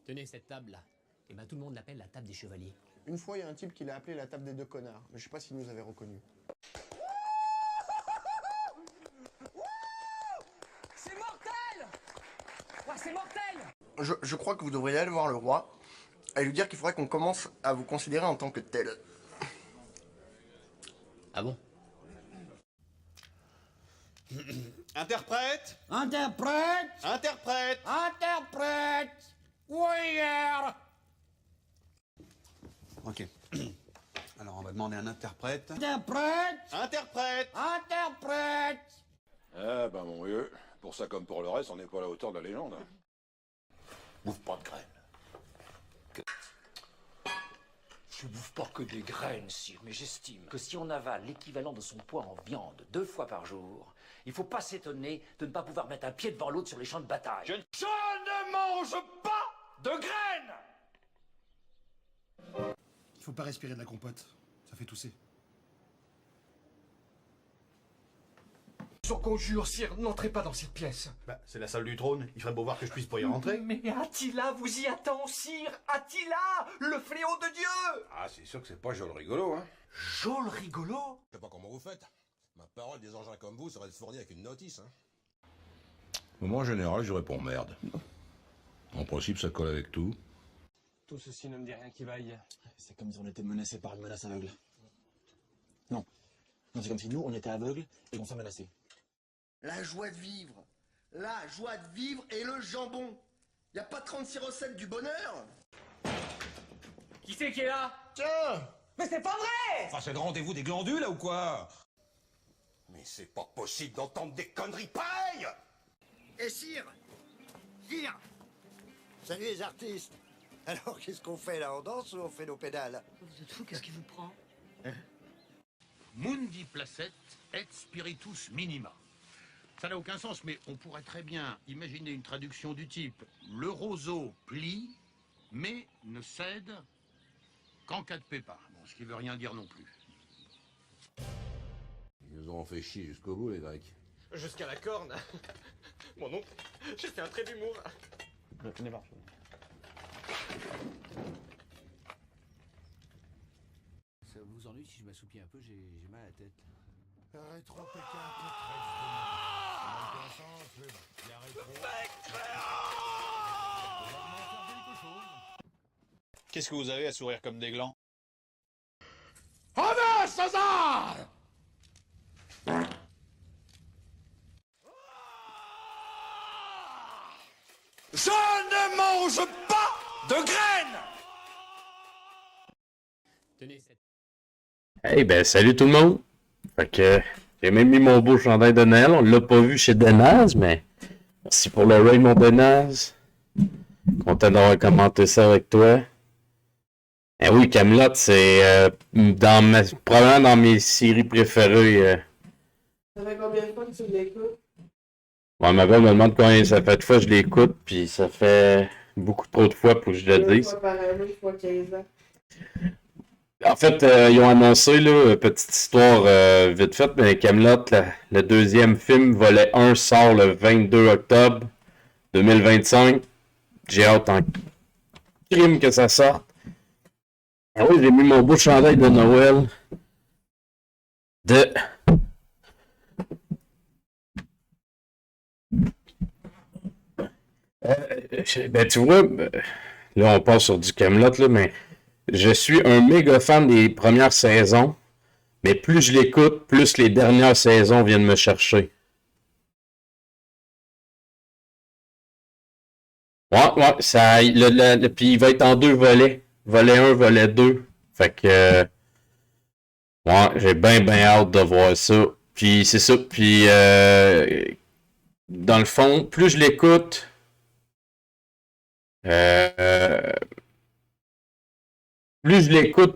Tenez cette table-là. Et ben tout le monde l'appelle la table des chevaliers. Une fois, il y a un type qui l'a appelé la table des deux connards, mais je sais pas s'il nous avait reconnus. C'est mortel! Ouais, c'est mortel! Je crois que vous devriez aller voir le roi et lui dire qu'il faudrait qu'on commence à vous considérer en tant que tel. Ah bon? Interprète! Interprète! Interprète! Interprète! Warrior! Ok. Alors on va demander un interprète. Interprète! Interprète! Interprète! Eh ben mon vieux, pour ça comme pour le reste, on n'est pas à la hauteur de la légende. Bouffe pas de graines. Je bouffe pas que des graines, sire, mais j'estime que si on avale l'équivalent de son poids en viande 2 fois par jour, il faut pas s'étonner de ne pas pouvoir mettre un pied devant l'autre sur les champs de bataille. Je ne mange pas de graines! Il faut pas respirer de la compote, ça fait tousser. Je vous conjure, sire, n'entrez pas dans cette pièce. Bah, c'est la salle du trône, il ferait beau voir que je puisse pas y rentrer. Mais Attila vous y attend, sire! Attila, le fléau de Dieu! Ah, c'est sûr que c'est pas joli rigolo, hein. Jol rigolo! Je sais pas comment vous faites. Ma parole, des engins comme vous seraient fournis avec une notice, hein. Moi, en général, je réponds merde. En principe, ça colle avec tout. Tout ceci ne me dit rien qui vaille. C'est comme si on était menacés par une menace aveugle. Non. Non, c'est comme si nous, on était aveugles et qu'on s'en menaçait. La joie de vivre. La joie de vivre et le jambon. Y a pas 36 recettes du bonheur? Qui c'est qui est là? Tiens! Mais c'est pas vrai! Enfin, c'est le rendez-vous des glandules, là, ou quoi? Mais c'est pas possible d'entendre des conneries pareilles! Et sire! Sire! Salut les artistes! Alors, qu'est-ce qu'on fait là? On danse ou on fait nos pédales? Vous êtes fou, qu'est-ce qui vous prend? Mundi placet et spiritus minima. Ça n'a aucun sens, mais on pourrait très bien imaginer une traduction du type « Le roseau plie, mais ne cède qu'en cas de pépin ». Bon, ce qui veut rien dire non plus. Ils nous ont fait chier jusqu'au bout, les Grecs. Jusqu'à la corne. Mon oncle, j'ai fait un trait d'humour. Je connais pas. Ça vous ennuie si je m'assoupis un peu, j'ai mal à la tête. Qu'est-ce que vous avez à sourire comme des glands? Honneur César! Je ne mange pas de graines! Tenez cette... Hey, ben, salut tout le monde! Fait que, j'ai même mis mon beau chandail de Noël. On l'a pas vu chez Denaz, mais merci pour le raid, mon Denaz. Content d'avoir commenté ça avec toi. Eh oui, Camelot, c'est probablement dans mes séries préférées. Ça fait combien de fois que tu l'écoutes? Bon, ma belle me demande combien ça fait de fois que je l'écoute, puis ça fait beaucoup trop de fois pour que je le dise. 2 fois par année, 1 fois 15 ans. En fait, ils ont annoncé, là, petite histoire vite faite, mais Camelot, le deuxième film, volet 1, sort le 22 octobre 2025. J'ai hâte en crime que ça sorte. Ah oui, j'ai mis mon beau chandail de Noël de... ben tu vois, là on passe sur du Camelot, là, mais je suis un méga fan des premières saisons, mais plus je l'écoute, plus les dernières saisons viennent me chercher. Ouais, ça, puis il va être en 2 volets. Volet 1, volet 2. Fait que, ouais, j'ai bien hâte de voir ça. Puis c'est ça, puis dans le fond, plus je l'écoute,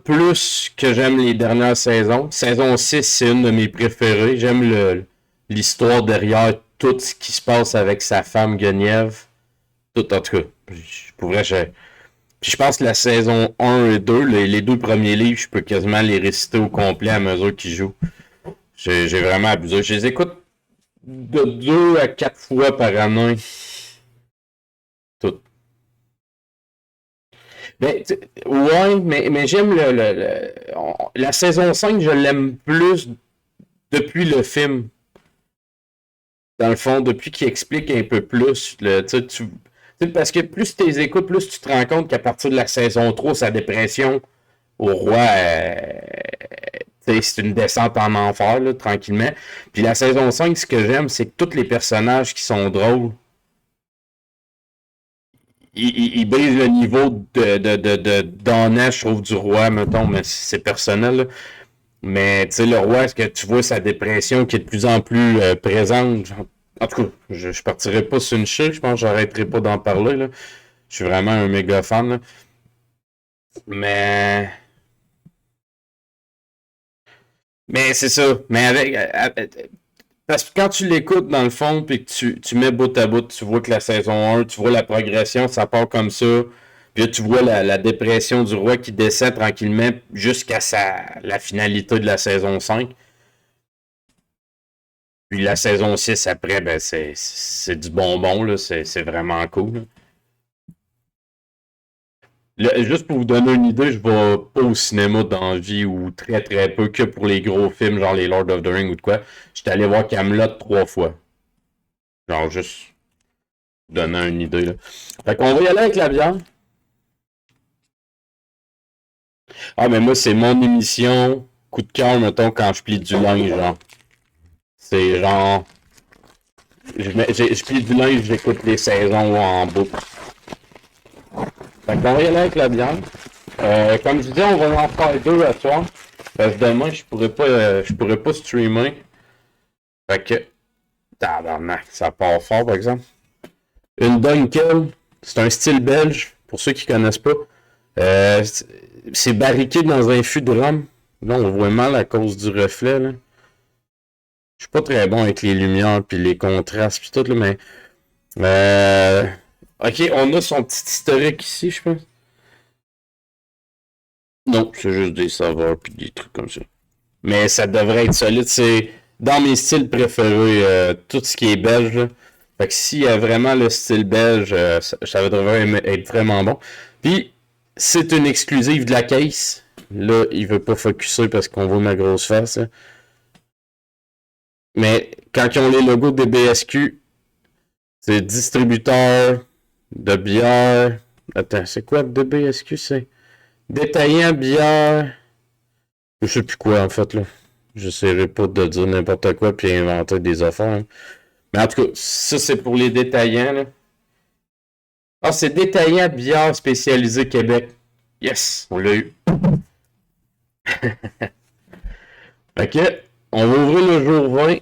plus que j'aime les dernières saisons. Saison 6, c'est une de mes préférées. J'aime l'histoire derrière tout ce qui se passe avec sa femme Guenièvre. Tout, en tout cas. Pour vrai, puis je pense que la saison 1 et 2, les 2 premiers livres, je peux quasiment les réciter au complet à mesure qu'ils jouent. J'ai vraiment abusé. Je les écoute de 2 à 4 fois par année. Tout. Mais, ouais, mais j'aime la saison 5, je l'aime plus depuis le film. Dans le fond, depuis qu'il explique un peu plus. Parce que plus tu les écoutes, plus tu te rends compte qu'à partir de la saison 3, sa dépression au roi, c'est une descente en enfer, là, tranquillement. Puis la saison 5, ce que j'aime, c'est que tous les personnages qui sont drôles, ils brisent le niveau d'honneur, je trouve, du roi, mettons, mais c'est personnel, là. Mais, tu sais, le roi, est-ce que tu vois sa dépression qui est de plus en plus présente? En tout cas, je partirai pas sur une chute, je pense que j'arrêterai pas d'en parler, là. Je suis vraiment un méga fan, là. Mais c'est ça. Mais parce que quand tu l'écoutes dans le fond, puis que tu mets bout à bout, tu vois que la saison 1, tu vois la progression, ça part comme ça. Puis là, tu vois la dépression du roi qui descend tranquillement jusqu'à la finalité de la saison 5. Puis la saison 6 après, ben c'est du bonbon, là. C'est vraiment cool, là. Juste pour vous donner une idée, je vais pas au cinéma dans la vie ou très très peu que pour les gros films, genre les Lord of the Rings ou de quoi. J'étais allé voir Camelot 3 fois. Genre juste donner une idée, là. Fait qu'on va y aller avec la bière. Ah, mais moi, c'est mon émission coup de cœur, mettons, quand je plie du linge, genre. C'est genre... Je plie du linge, j'écoute les saisons en boucle. Fait qu'on va y aller avec la bière. Comme je disais, on va en faire 2 à soir. Parce que demain, je pourrais pas streamer. Fait que... Tabarnak, ça part fort, par exemple. Une Dunkel, c'est un style belge, pour ceux qui connaissent pas. C'est barriqué dans un fût de rhum. Là, on voit mal à cause du reflet, là. Je suis pas très bon avec les lumières puis les contrastes puis tout, là, mais... Ok, on a son petit historique ici, je pense. Non, c'est juste des saveurs puis des trucs comme ça. Mais ça devrait être solide. C'est dans mes styles préférés, tout ce qui est belge, là. Fait que s'il y a vraiment le style belge, ça devrait être vraiment bon. Puis, c'est une exclusive de la case. Là, il veut pas focusser parce qu'on voit ma grosse face, là. Mais quand ils ont les logos des BSQ, c'est distributeur de bière. Attends, c'est quoi de BSQ? C'est détaillant bière. Je sais plus quoi en fait là. J'essaierai pas de dire n'importe quoi puis inventer des affaires, hein. Mais en tout cas, ça c'est pour les détaillants, là. Ah, c'est détaillant bière spécialisé Québec. Yes, on l'a eu. Ok, on va ouvrir le jour 20.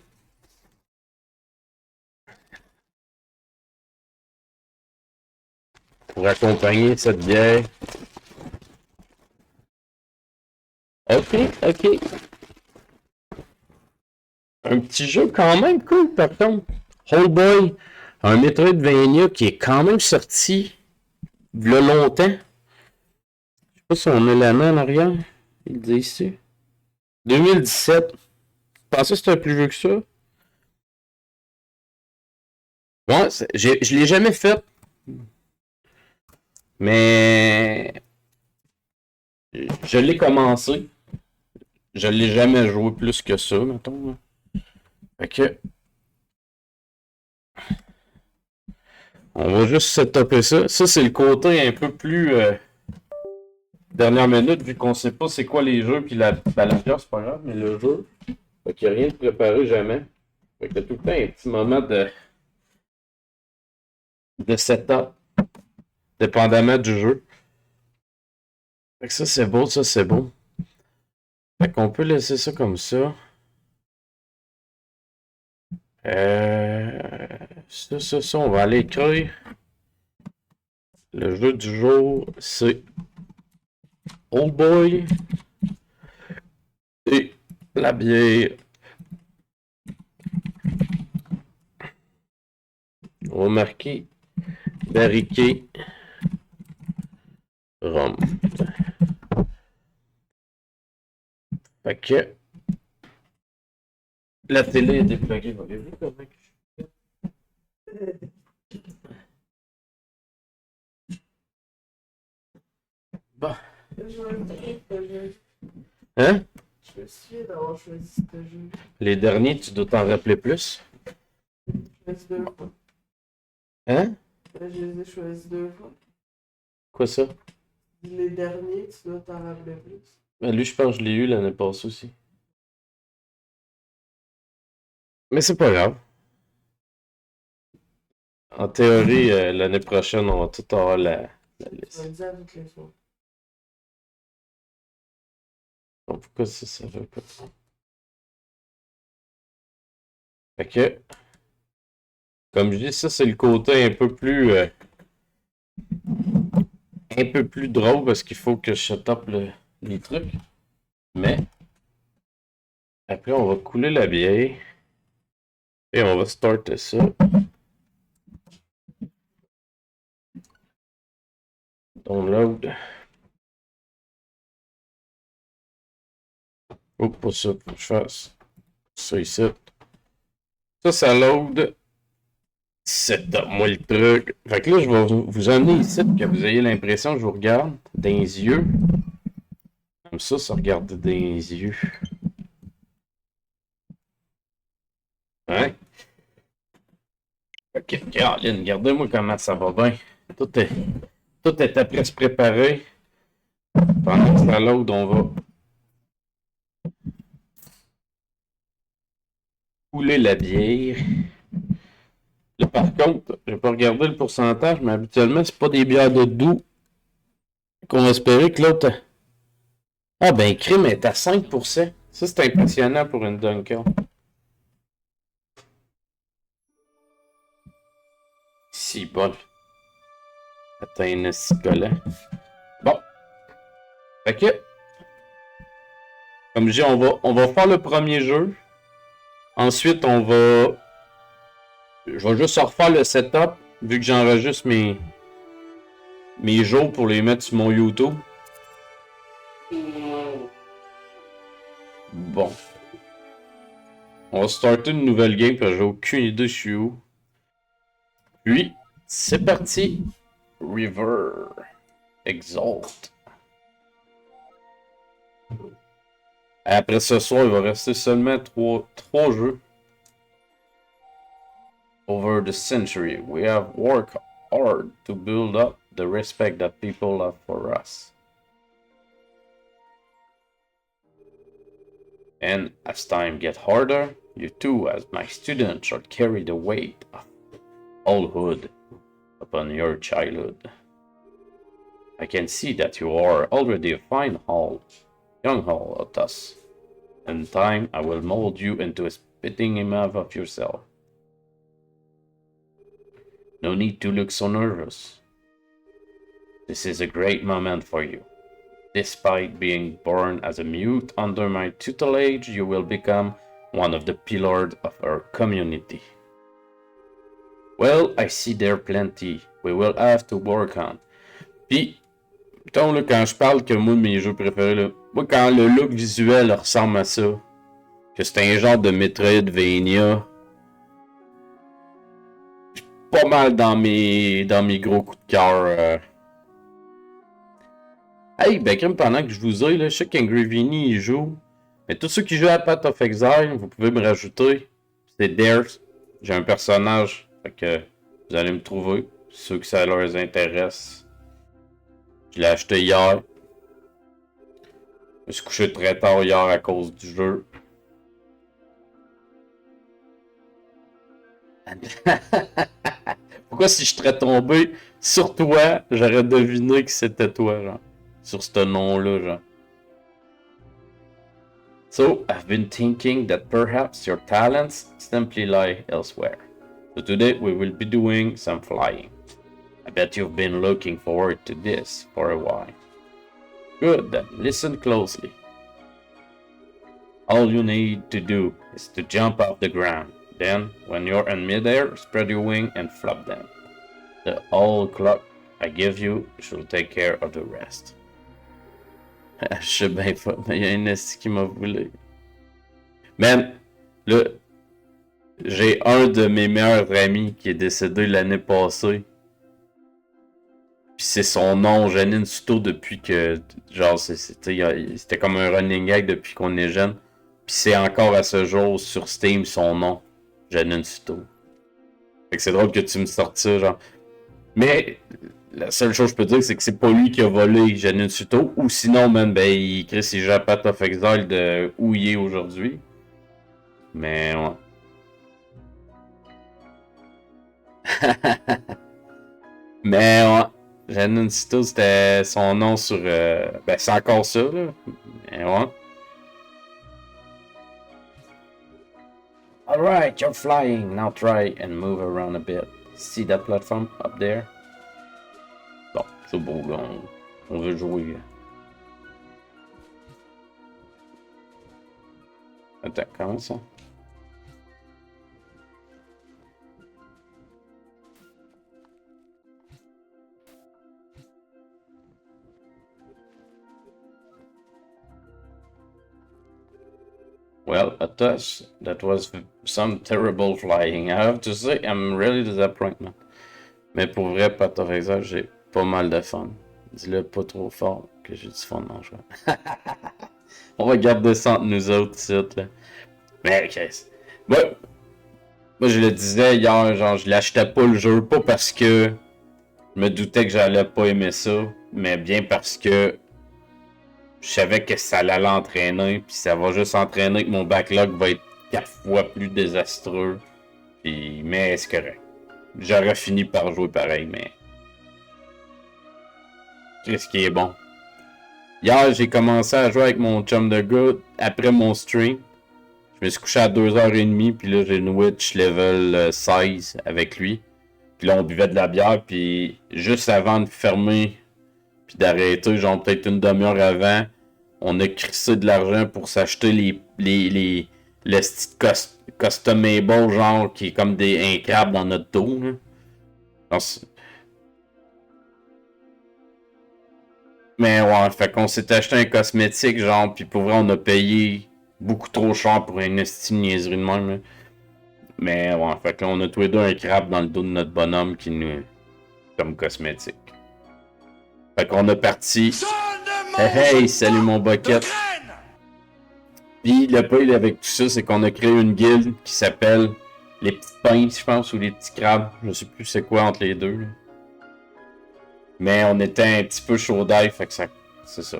Pour accompagner cette bière. Ok. Un petit jeu quand même cool par contre. Whole Boy, un Metroidvania qui est quand même sorti il y a longtemps. Je sais pas si on a la main en arrière. Il dit ici. 2017. Je pensais que c'était plus vieux que ça. Ouais, je l'ai jamais fait. Mais je l'ai commencé. Je l'ai jamais joué plus que ça, mettons. Fait que on va juste setuper ça. Ça, c'est le côté un peu plus dernière minute, vu qu'on sait pas c'est quoi les jeux, puis la bière, c'est pas grave, mais le jeu, fait qu'il n'y a rien de préparé jamais. Fait qu'il y a tout le temps un petit moment de setup, dépendamment du jeu. Fait que ça, c'est beau, ça, c'est beau. Fait qu'on peut laisser ça comme ça. Ça, on va aller écrire. Le jeu du jour, c'est Old Boy. Et la bière. On va marquer barriqué rhum. Fait que la télé est dépluguée. Voyez-vous comment je fais? Bon. Je vais dire ce jeu. Hein? Je me souviens d'avoir choisi ce jeu. Les derniers, tu dois t'en rappeler plus? Je choisi 2 fois. Hein? Je les ai choisis 2 fois. Quoi ça? Les derniers, tu dois t'en rappeler plus. Ben, lui, je pense que je l'ai eu l'année passée aussi. Mais c'est pas grave. En théorie, l'année prochaine, on va tout avoir la liste. Je vais le dire à toutes les fois. Donc, pourquoi ça veut pas? Fait que, comme je dis, ça c'est le côté un peu plus drôle parce qu'il faut que je setup les trucs. Mais après, on va couler la bière et on va starter ça. Download. Oh, pas ça, faut que je fasse ça ici. Ça load. Setup-moi le truc. Fait que là, je vais vous emmener ici pour que vous ayez l'impression que je vous regarde dans les yeux. Comme ça regarde dans les yeux. Hein? Ok, Caroline, regardez-moi comment ça va bien. Tout est après se préparer. Pendant que ça load, on va couler la bière. Là, par contre, je vais pas regarder le pourcentage, mais habituellement, c'est pas des bières de doux qu'on va espérer que l'autre... Ah ben, crime est à 5%. Ça, c'est impressionnant pour une Dunkel. Si bon. Attends, un collant. Bon. Fait que... Comme je dis, on va faire le premier jeu. Ensuite, on va... Je vais juste refaire le setup, vu que j'enregistre mes jours pour les mettre sur mon YouTube. Bon. On va starter une nouvelle game, parce que j'ai aucune idée je suis où. Puis, c'est parti. River. Exalt. Après ce soir, il va rester seulement 3 jeux. Over the century, we have worked hard to build up the respect that people have for us. And as time gets harder, you too, as my students, shall carry the weight of adulthood upon your childhood. I can see that you are already a fine young Otus. In time, I will mold you into a spitting image of yourself. No need to look so nervous. This is a great moment for you. Despite being born as a mute under my tutelage, you will become one of the pillars of our community. Well, I see there plenty we will have to work on. Puis, putain, là, quand je parle que moi de mes jeux préférés, là, moi quand le look visuel ressemble à ça, que c'est un genre de Metroidvania, pas mal dans mes gros coups de cœur. Hey, ben crème, pendant que je vous ai, là, je sais qu'Angryvini il joue. Mais tous ceux qui jouent à Path of Exile, vous pouvez me rajouter. C'est Dares. J'ai un personnage. Fait que vous allez me trouver. Ceux que ça leur intéresse. Je l'ai acheté hier. Je me suis couché très tard hier à cause du jeu. Pourquoi si je serais tombé sur toi, j'aurais deviné que c'était toi, genre. Sur ce nom-là, genre. So, I've been thinking that perhaps your talents simply lie elsewhere. So today we will be doing some flying. I bet you've been looking forward to this for a while. Good, then listen closely. All you need to do is to jump off the ground. Then, when you're in midair, spread your wing and flap them. The old clock I give you should take care of the rest. Je sais bien pas, mais il y a un esti qui m'a voulu. Man, là, j'ai un de mes meilleurs amis qui est décédé l'année passée. Puis c'est son nom, Janine Suto, depuis que, genre, c'était comme un running gag depuis qu'on est jeune. Puis c'est encore à ce jour sur Steam son nom, Janine Suto. Fait que c'est drôle que tu me sortes ça, genre. Mais la seule chose que je peux dire, c'est que c'est pas lui qui a volé Janine Suto. Ou sinon, man, ben, il crée ses jeux à Path of Exile de où il est aujourd'hui. Mais, ouais. Mais, ouais. Janine Suto, c'était son nom sur... ben, c'est encore ça, là. Mais, ouais. Alright, you're flying. Now try and move around a bit. See that platform up there? Bon, c'est beau, là. On veut jouer. Attends, comment ça? Well, Atos, that was some terrible flying. I have to say, I'm really disappointed. Mais pour vrai, Path of Exile, j'ai pas mal de fun. Dis-le pas trop fort que j'ai du fun en jouant. On va garder ça entre nous autres, ici, là. Mais, qu'est-ce? Ouais. Moi, je le disais hier, genre, je l'achetais pas le jeu, pas parce que je me doutais que j'allais pas aimer ça, mais bien parce que je savais que ça allait l'entraîner, puis ça va juste entraîner que mon backlog va être 4 fois plus désastreux. Puis, mais c'est correct. J'aurais fini par jouer pareil, mais... Qu'est-ce qui est bon? Hier, j'ai commencé à jouer avec mon chum de gars après mon stream. Je me suis couché à 2h30, puis là, j'ai une Witch level 16 avec lui. Puis là, on buvait de la bière, puis juste avant de fermer, puis d'arrêter, genre peut-être une demi-heure avant, on a crissé de l'argent pour s'acheter les customable, genre, qui est comme un crabe dans notre dos, là. Mais ouais, fait qu'on s'est acheté un cosmétique, genre, puis pour vrai, on a payé beaucoup trop cher pour une estime niaiserie de même, là. Mais ouais, fait que là, on a tous les deux un crabe dans le dos de notre bonhomme qui nous... comme cosmétique. Fait qu'on a parti... Hey, salut mon bucket! Puis le pire avec tout ça, c'est qu'on a créé une guilde qui s'appelle les petites pinces, je pense, ou les petits crabes. Je sais plus c'est quoi entre les deux, là. Mais on était un petit peu chaud d'ail, fait que ça... c'est ça.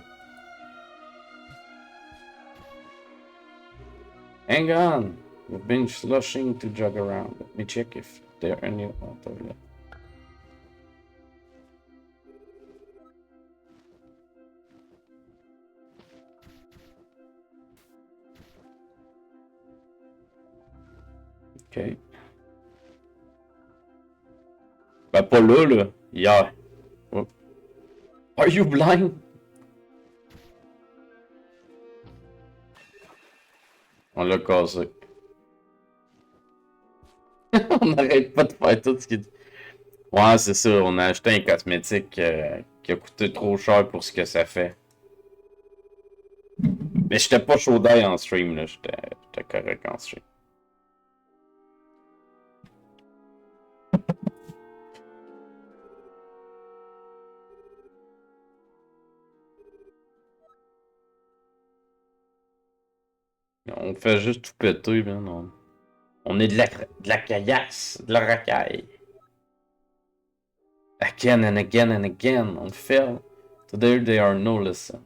Hang on! We've been slushing to jog around. Let me check if there are any other left. Ok. Ben pas là, là. Hier. Oh. Are you blind? On l'a cassé. On n'arrête pas de faire tout ce qu'il dit. Ouais, c'est ça. On a acheté un cosmétique qui a coûté trop cher pour ce que ça fait. Mais j'étais pas chaud d'ail en stream, là. J'étais correct en stream. On fait juste tout péter, man. On est de la caillasse, de la racaille. Again and again and again, on fail. Today there are no lessons.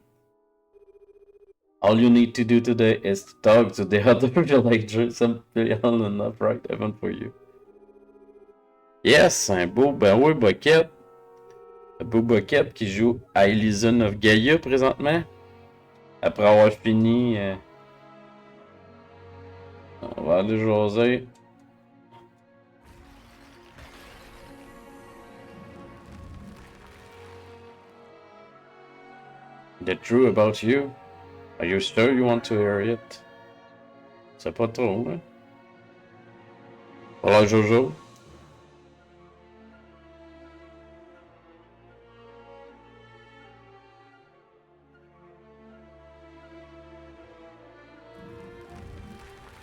All you need to do today is to talk to the other villagers and play on an upright heaven for you. Yes, un beau, ben oui, Bucket. Un beau Bucket qui joue à Elysium of Gaia présentement. Après avoir fini... On va aller jaser. The truth about you? Are you sure you want to hear it? C'est pas trop, hein? Voilà, Jojo.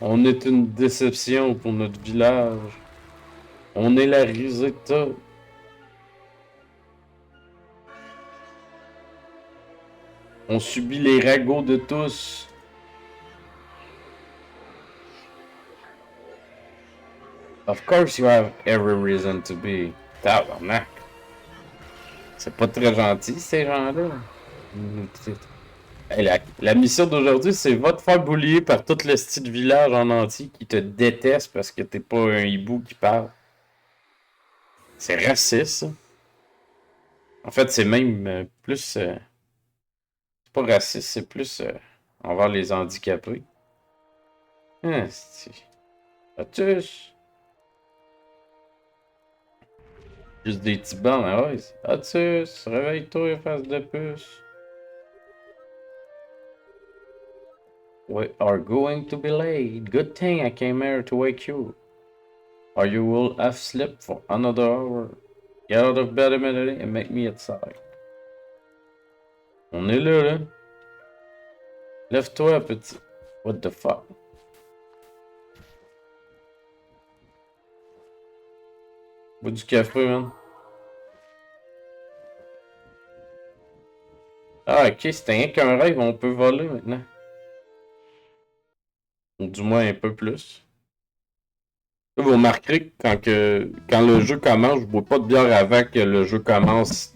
On est une déception pour notre village. On est la risée de tout. On subit les ragots de tous. Of course you have every reason to be. Tabarnak. C'est pas très gentil, ces gens-là. Hey, la mission d'aujourd'hui, c'est va te faire boulier par tout le style village en entier qui te déteste parce que t'es pas un hibou qui parle. C'est raciste, ça. En fait, c'est même plus... c'est pas raciste, c'est plus envers les handicapés. Ah, c'est... Atus! Juste des petits bancs, hein, ouais. Atus! Réveille-toi, face de puce! We are going to be late. Good thing I came here to wake you. Or you will have slept for another hour. Get out of bed immediately and make me outside. On est là, là. Lève-toi, petit. What the fuck? Bois du café, man. Ah, ok, c'était rien qu'un rêve, on peut voler maintenant. Ou du moins un peu plus. Vous remarquerez que quand le jeu commence, je bois pas de bière avant que le jeu commence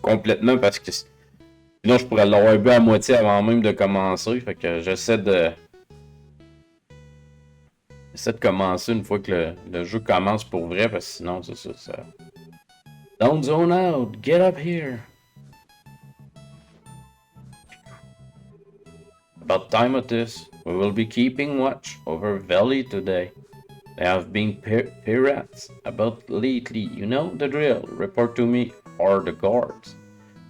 complètement parce que sinon je pourrais l'avoir bu à moitié avant même de commencer. Fait que j'essaie de commencer une fois que le jeu commence pour vrai parce que sinon c'est ça. Don't zone out, get up here. About time of this. We will be keeping watch over Valley today. There have been pirates about lately. You know the drill. Report to me or the guards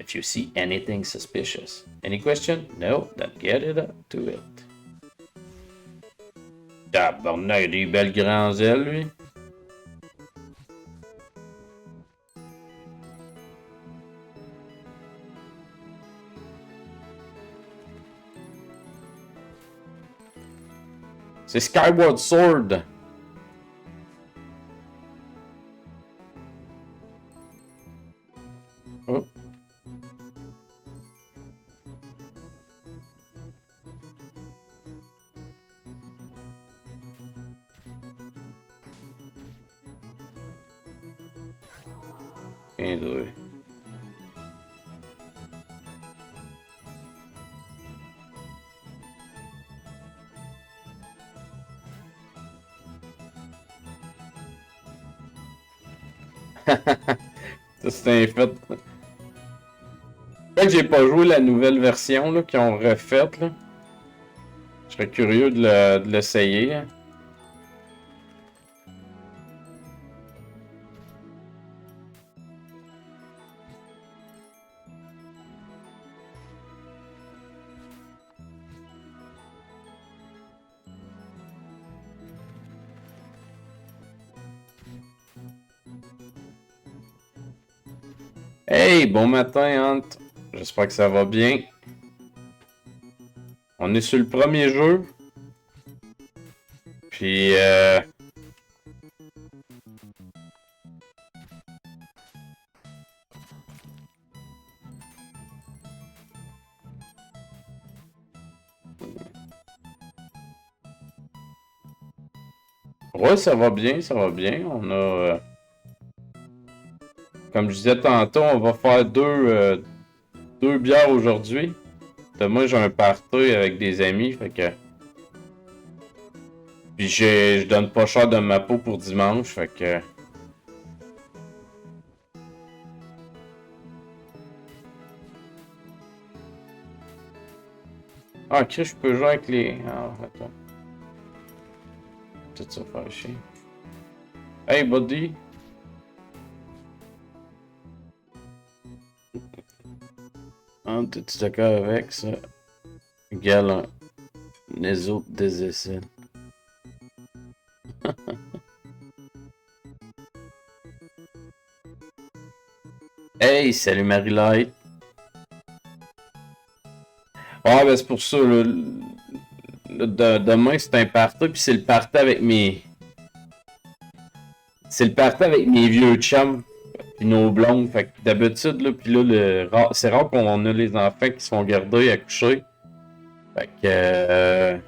if you see anything suspicious. Any question? No? Then get it up to it. Tabarnak, il a des belles grands ailes, lui. C'est Skyward Sword. Oh. Un, deux. Ça c'est un fait. Fait que j'ai pas joué la nouvelle version là, qu'ils ont refaite. Là. Je serais curieux de l'essayer. Hein. Hey, bon matin, Hunt. J'espère que ça va bien. On est sur le premier jeu. Puis, ouais, ça va bien, ça va bien. On a... Comme je disais tantôt, on va faire deux bières aujourd'hui. Demain, j'ai un party avec des amis, fait que... Puis je donne pas cher de ma peau pour dimanche, fait que... Ah, ok, je peux jouer avec les... Ah, attends. Tout ça faire chier. Hey, buddy! Ah, t'es-tu d'accord avec ça? Galant. Les autres des essais. Hey, salut Marie-Light. Ah, ben c'est pour ça, là. Demain, c'est un party, puis c'est le party avec mes... C'est le party avec mes vieux chums. Puis nos blondes. Fait que d'habitude, là, puis là, c'est rare qu'on a les enfants qui sont gardés à coucher. Fait que.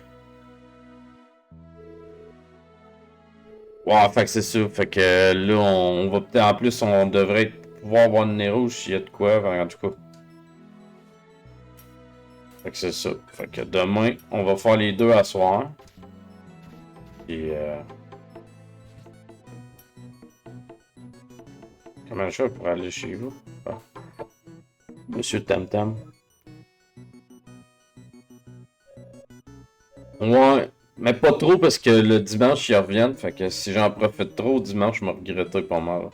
Ouais, fait que c'est ça. Fait que là, on va peut-être. En plus, on devrait pouvoir avoir le nez rouge s'il y a de quoi, en tout cas. Fait que c'est ça. Fait que demain, on va faire les deux à soir. Et comment je fais pour aller chez vous? Ah. Monsieur Tam Tam. Ouais, mais pas trop parce que le dimanche ils reviennent. Fait que si j'en profite trop dimanche, je me regretterai pas mal.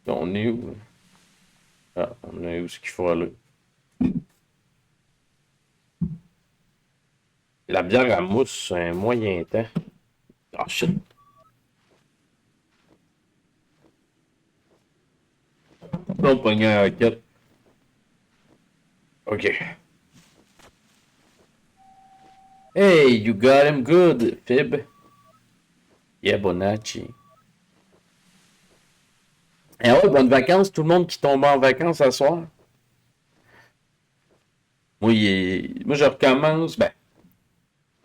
On est où? Ah, on est où ce qu'il faut aller? La bière à mousse, c'est un moyen temps. Ah, shit. On pogne un raquette. Ok. Hey, you got him good, Fib. Yeah, Bonacci. Et ouais, bonnes vacances, tout le monde qui tombe en vacances ce soir. Moi, je recommence,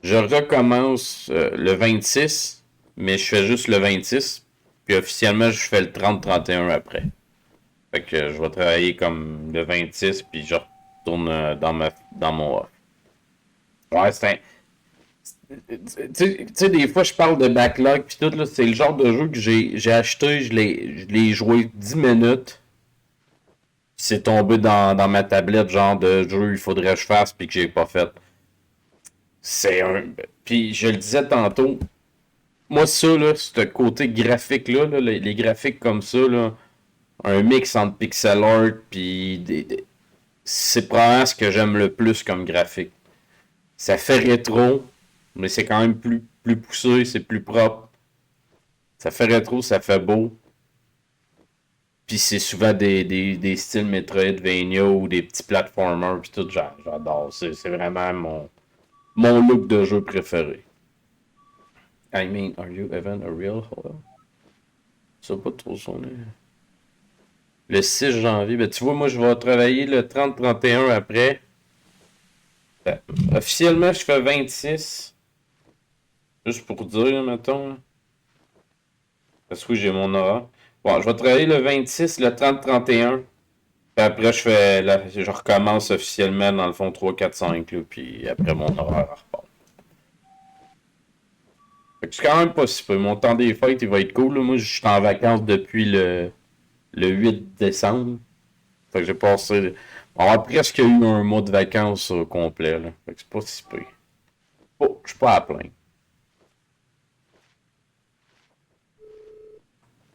je recommence le 26, mais je fais juste le 26, puis officiellement, je fais le 30-31 après. Fait que je vais travailler comme le 26, puis je retourne dans mon off. Ouais, c'est un... Tu sais, des fois, je parle de backlog, puis tout, là, c'est le genre de jeu que j'ai acheté, je l'ai joué 10 minutes. C'est tombé dans ma tablette, genre de jeu il faudrait que je fasse, puis que j'ai pas fait. C'est un... Puis je le disais tantôt, moi, ça, là, ce côté graphique-là, là, les graphiques comme ça, là, un mix entre pixel art, puis c'est probablement ce que j'aime le plus comme graphique. Ça fait rétro, mais c'est quand même plus poussé, c'est plus propre. Ça fait rétro, ça fait beau. Puis c'est souvent des styles Metroidvania ou des petits platformers, puis tout, j'adore. C'est vraiment mon look de jeu préféré. I mean, are you even a real horror? Ça pas trop sonner. Le 6 janvier, ben tu vois, moi je vais travailler le 30-31 après. Ben, officiellement, je fais 26. Juste pour dire, mettons. Parce que oui, j'ai mon horaire. Bon, je vais travailler le 26, le 30-31. Puis après, je recommence officiellement dans le fond 3-4-5. Là, puis après, mon horaire repart. Fait que c'est quand même pas si peu. Mon temps des fêtes, il va être cool. Là. Moi, je suis en vacances depuis le 8 décembre. Fait que j'ai passé... On a presque eu un mois de vacances au complet. Là. Fait que c'est pas si peu. Oh, je suis pas à plein.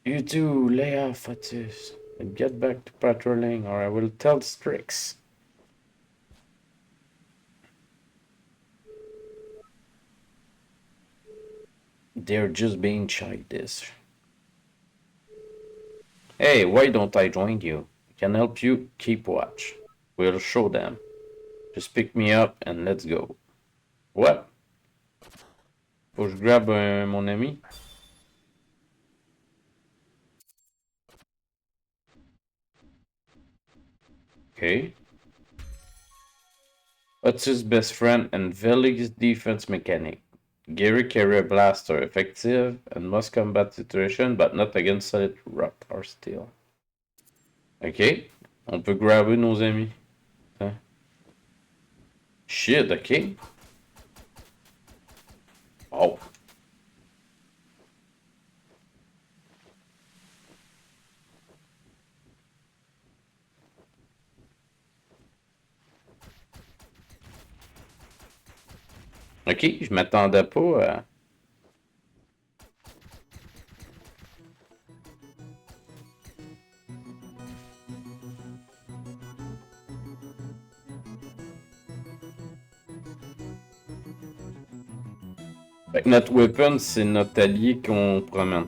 You do lay off Otis and get back to patrolling or I will tell Strix. They're just being childish. Hey, why don't I join you? I can help you keep watch. We'll show them. Just pick me up and let's go. What? Faut que je grab mon ami? Okay. Otis' best friend and Velig's defense mechanic. Gary carry a blaster, effective and must combat situation, but not against solid rock or steel. Ok. On peut grabber nos amis. Hein? Shit, ok. Oh. Ok, je m'attendais pas à... Fait que notre weapon, c'est notre allié qu'on promène.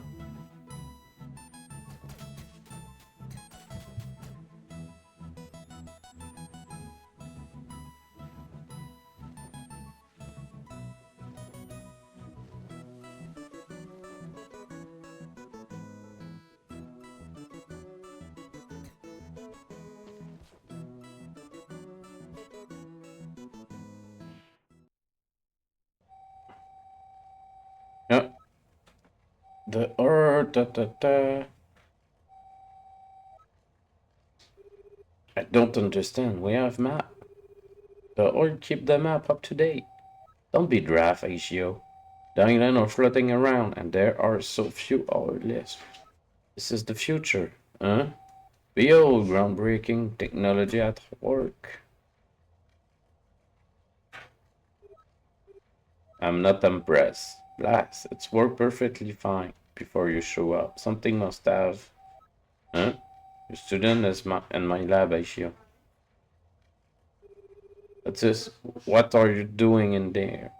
Yeah. The I don't understand. We have map. The or keep the map up to date. Don't be draft, Ashio. The island are floating around, and there are so few our list. This is the future, huh? Behold, groundbreaking technology at work. I'm not impressed. Blast, it's worked perfectly fine before you show up. Something must have. Huh? Your student is in my lab, Ashio. What's this? What are you doing in there?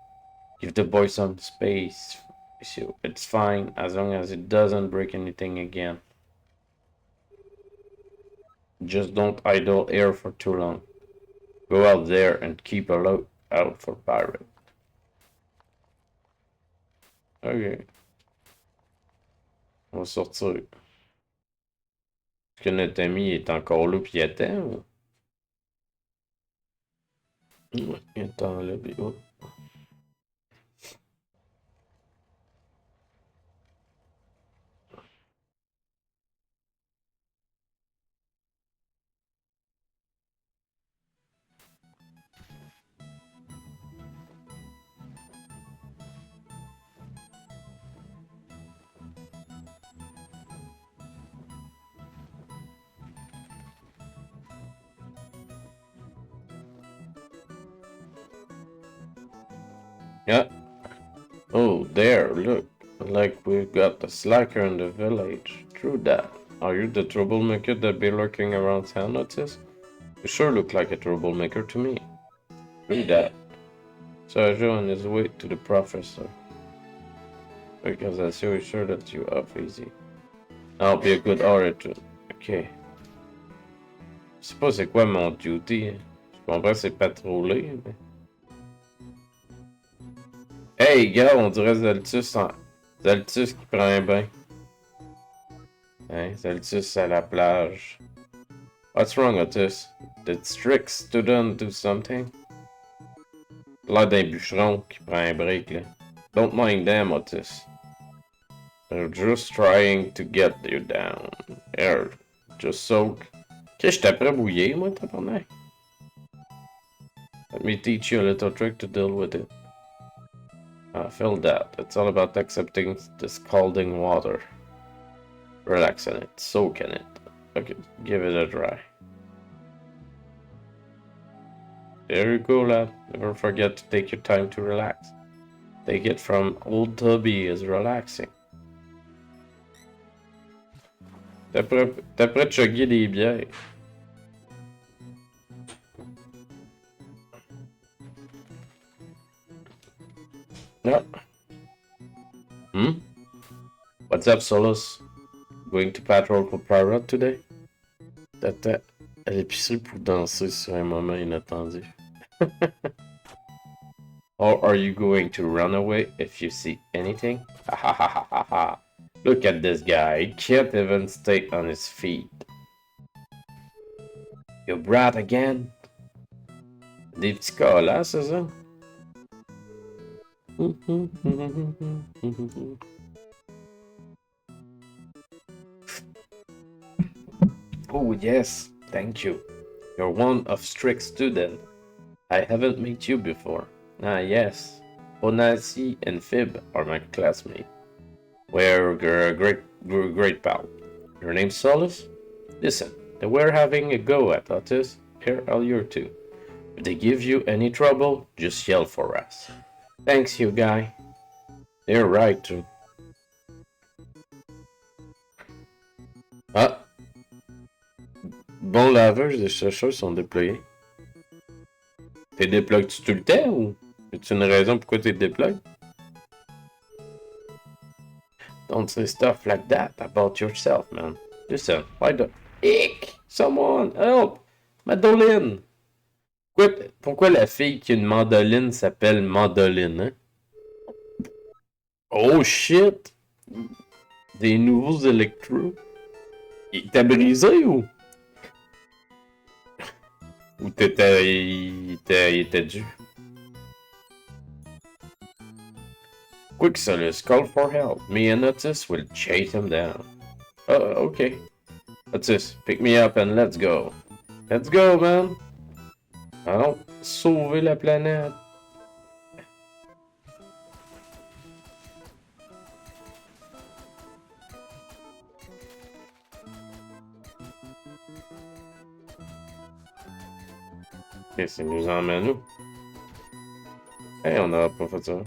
Give the boy some space. Ashio. It's fine as long as it doesn't break anything again. Just don't idle here for too long. Go out there and keep a lookout for pirates. Ok. On va sortir. Est-ce que notre ami est encore là pis il attend ou? Ouais, il attend là pis oh. Yeah. Oh, there, look. Like we've got the slacker in the village. True that. Are you the troublemaker that be lurking around town, Otis? You sure look like a troublemaker to me. True that. Sergio on his way to the professor. Because I see sure that you off easy. I'll be a good orator. Ok. Je sais pas c'est quoi mon duty. Hein. Je comprends c'est patrouiller, mais... Hey, gars, on dirait Zaltus qui prend un bain. Hein, Zaltus à la plage. What's wrong, Otis? Did Strict student do something? L'air d'un bûcheron qui prend un break, là. Don't mind them, Otis. They're just trying to get you down. Here, just soak. Qu'est-ce que je t'apprends bouiller, moi, tabarnak? Let me teach you a little trick to deal with it. Feel that. It's all about accepting the scalding water. Relax in it. Soak in it. Okay, give it a try. There you go, lad. Never forget to take your time to relax. Take it from old Toby is relaxing. T'as prêt de chugger des bières. Yeah. What's up, Solus? Going to patrol for pirate today? T'attends à l'épicerie pour danser sur un moment inattendu. Or are you going to run away if you see anything? Ha ha ha ha ha ha. Look at this guy. He can't even stay on his feet. You brat again? Des petits cas là, c'est ça? Oh yes, thank you. You're one of Strict student. I haven't met you before. Ah yes, Onasi and Fib are my classmates. We're great pal. Your name's Solus? Listen, they were having a go at Otis here earlier too. If they give you any trouble, just yell for us. Thanks, you guy. You're right, too. Ah. Bon lavage de chercheurs sont déployés. T'es déplogues-tu tout le temps ou as-tu une raison pourquoi t'es déplogué? Don't say stuff like that about yourself, man. Listen, why the... Ick! Someone, help! Mandoline! Pourquoi la fille qui a une mandoline s'appelle Mandoline, hein? Oh shit! Des nouveaux électros. Il t'a brisé ou? Ou il était dû? Quick, Solus, call for help. Me and Otis will chase him down. Okay. Otis, pick me up and let's go. Let's go, man! Allons sauver la planète. Ok, ça nous emmène où? Hey, on n'aura pas fait ça.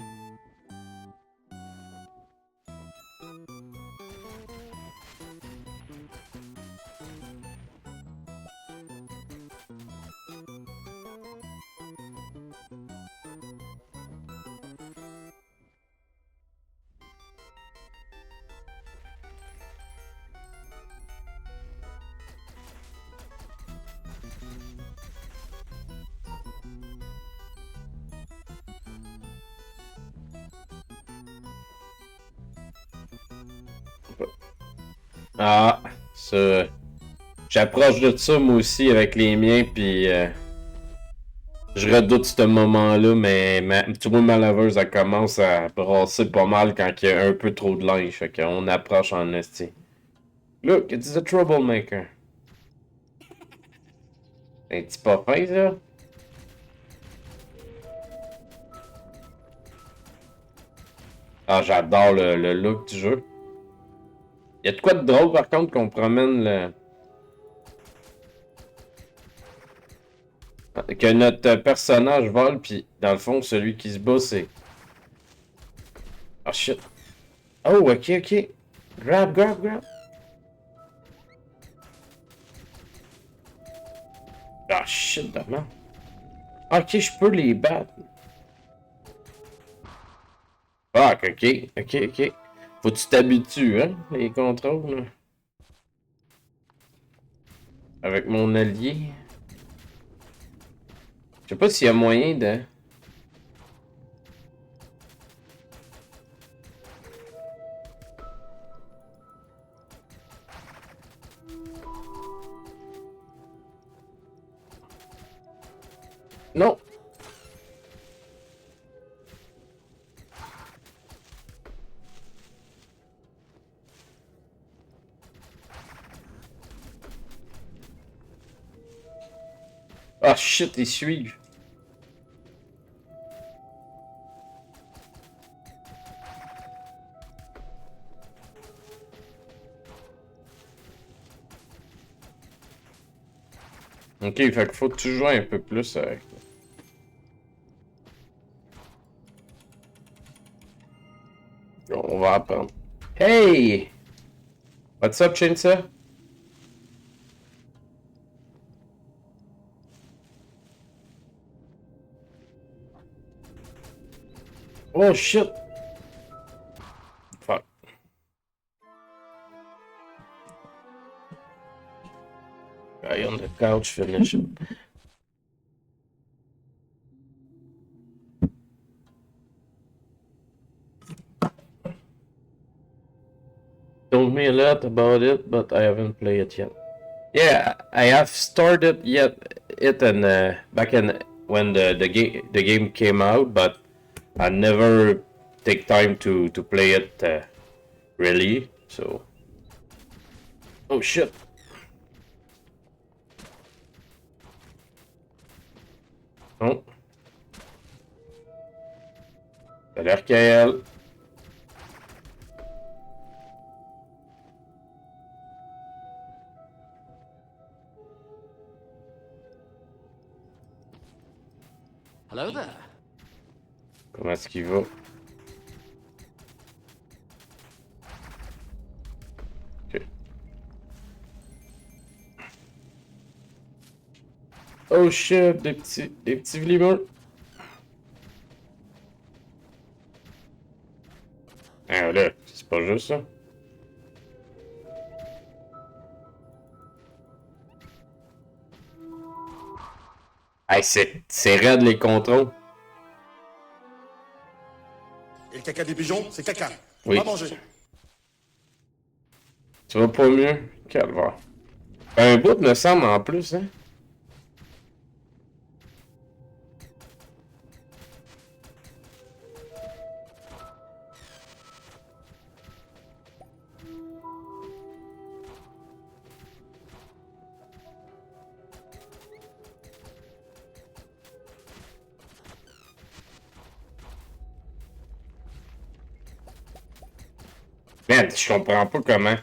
Ah, ça... J'approche de ça, moi aussi, avec les miens, puis... je redoute ce moment-là, mais tu vois, ma laveuse, elle commence à brasser pas mal quand il y a un peu trop de linge, fait qu'on approche en esti. Look, it's the troublemaker. Un petit pas fin, ça? Ah, j'adore le look du jeu. Il y a de quoi de drôle, par contre, qu'on promène le... Que notre personnage vole, puis dans le fond, celui qui se bat, c'est... Oh shit. Oh, ok, ok. Grab, grab, grab. Ah shit, vraiment. Ok, je peux les battre. Ah, ok, ok, ok. Faut que tu t'habitues, hein, les contrôles. Là. Avec mon allié. Je sais pas s'il y a moyen de... Non! Ah shit, ils suivent. Ok, fait qu'il faut que tu joues un peu plus avec. On va apprendre. Hey! What's up, Chainsaw? Oh shit! Fuck. Guy on the couch finish it. Told me a lot about it, but I haven't played it yet. Yeah, I have started it and back in when the game came out, but I never take time to play it really. So, oh shit. Oh. Salut Kael. Hello there. Comment est-ce qu'il va? Ok. Oh shit, des petits vlimeux. Ah là, c'est pas juste ça. Hey, c'est raide les contrôles. Et le caca des pigeons, c'est caca. Oui. Pas manger. Tu vas pas mieux? Calvaire. Un bout me semble en plus, hein? Merde, je comprends pas comment.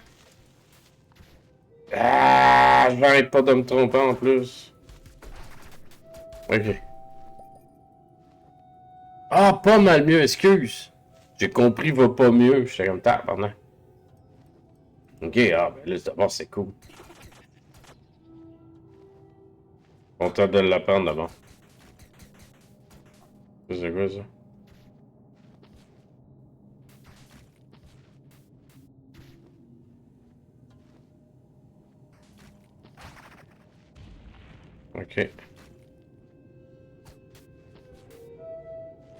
Ah, j'arrête pas de me tromper en plus. Ok. Ah, pas mal mieux, excuse. J'ai compris, va pas mieux. J'étais comme ça, pardon. Ok, ah, ben là, d'abord, c'est cool. Content de l'apprendre d'abord. C'est quoi ça? Ok.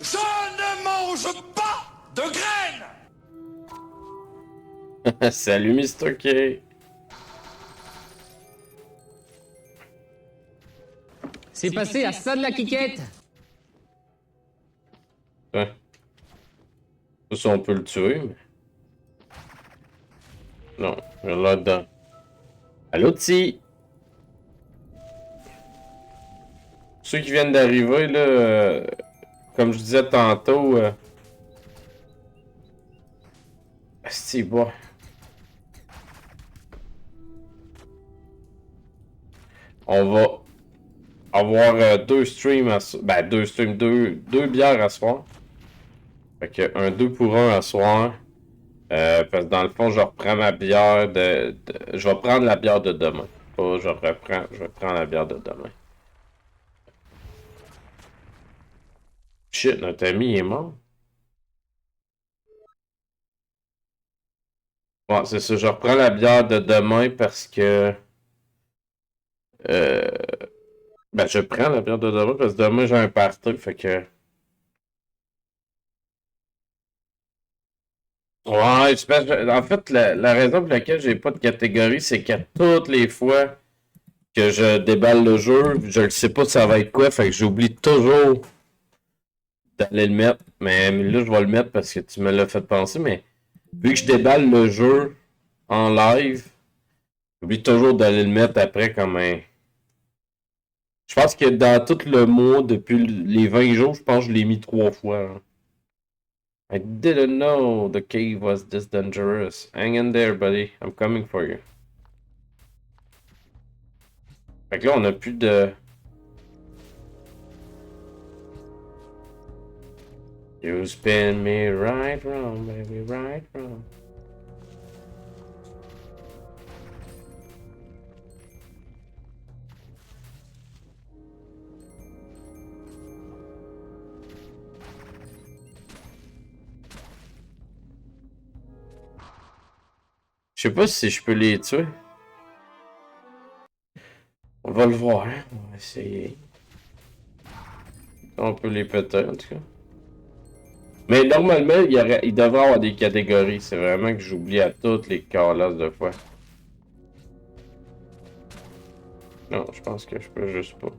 Je ne mange pas de graines! Salut, Mr. K. C'est passé à ça de la quiquette. Ouais. Ça, on peut le tuer, mais... Non, il a l'air dedans. Allô, Ti? Ceux qui viennent d'arriver, là, comme je disais tantôt... Asti, bois. On va avoir deux streams à soir. Ben, deux streams, deux bières à soir. Fait que un 2 pour 1 à soir. Parce que dans le fond, je reprends ma bière je vais prendre la bière de demain. Pas je vais prendre la bière de demain. Shit, notre ami est mort. Bon, c'est ça, je reprends la bière de demain parce que... Ben, je prends la bière de demain parce que demain, j'ai un party, fait que... Ouais, en fait, la raison pour laquelle j'ai pas de catégorie, c'est qu'à toutes les fois que je déballe le jeu, je ne sais pas ça va être quoi, fait que j'oublie toujours d'aller le mettre. Mais là, je vais le mettre parce que tu me l'as fait penser, mais vu que je déballe le jeu en live, j'oublie toujours d'aller le mettre après comme un... Je pense que dans tout le mois, depuis les 20 jours, je pense que je l'ai mis 3 fois. Hein. I didn't know the cave was this dangerous. Hang in there, buddy. I'm coming for you. Fait que là, on a plus de... You spin me right round, baby, right round. Je sais pas si je peux les tuer. On va le voir, hein? On va essayer. On peut les péter, en tout cas. Mais normalement, il devrait avoir des catégories. C'est vraiment que j'oublie à toutes les calasses de fois. Non, je pense que je peux juste pas.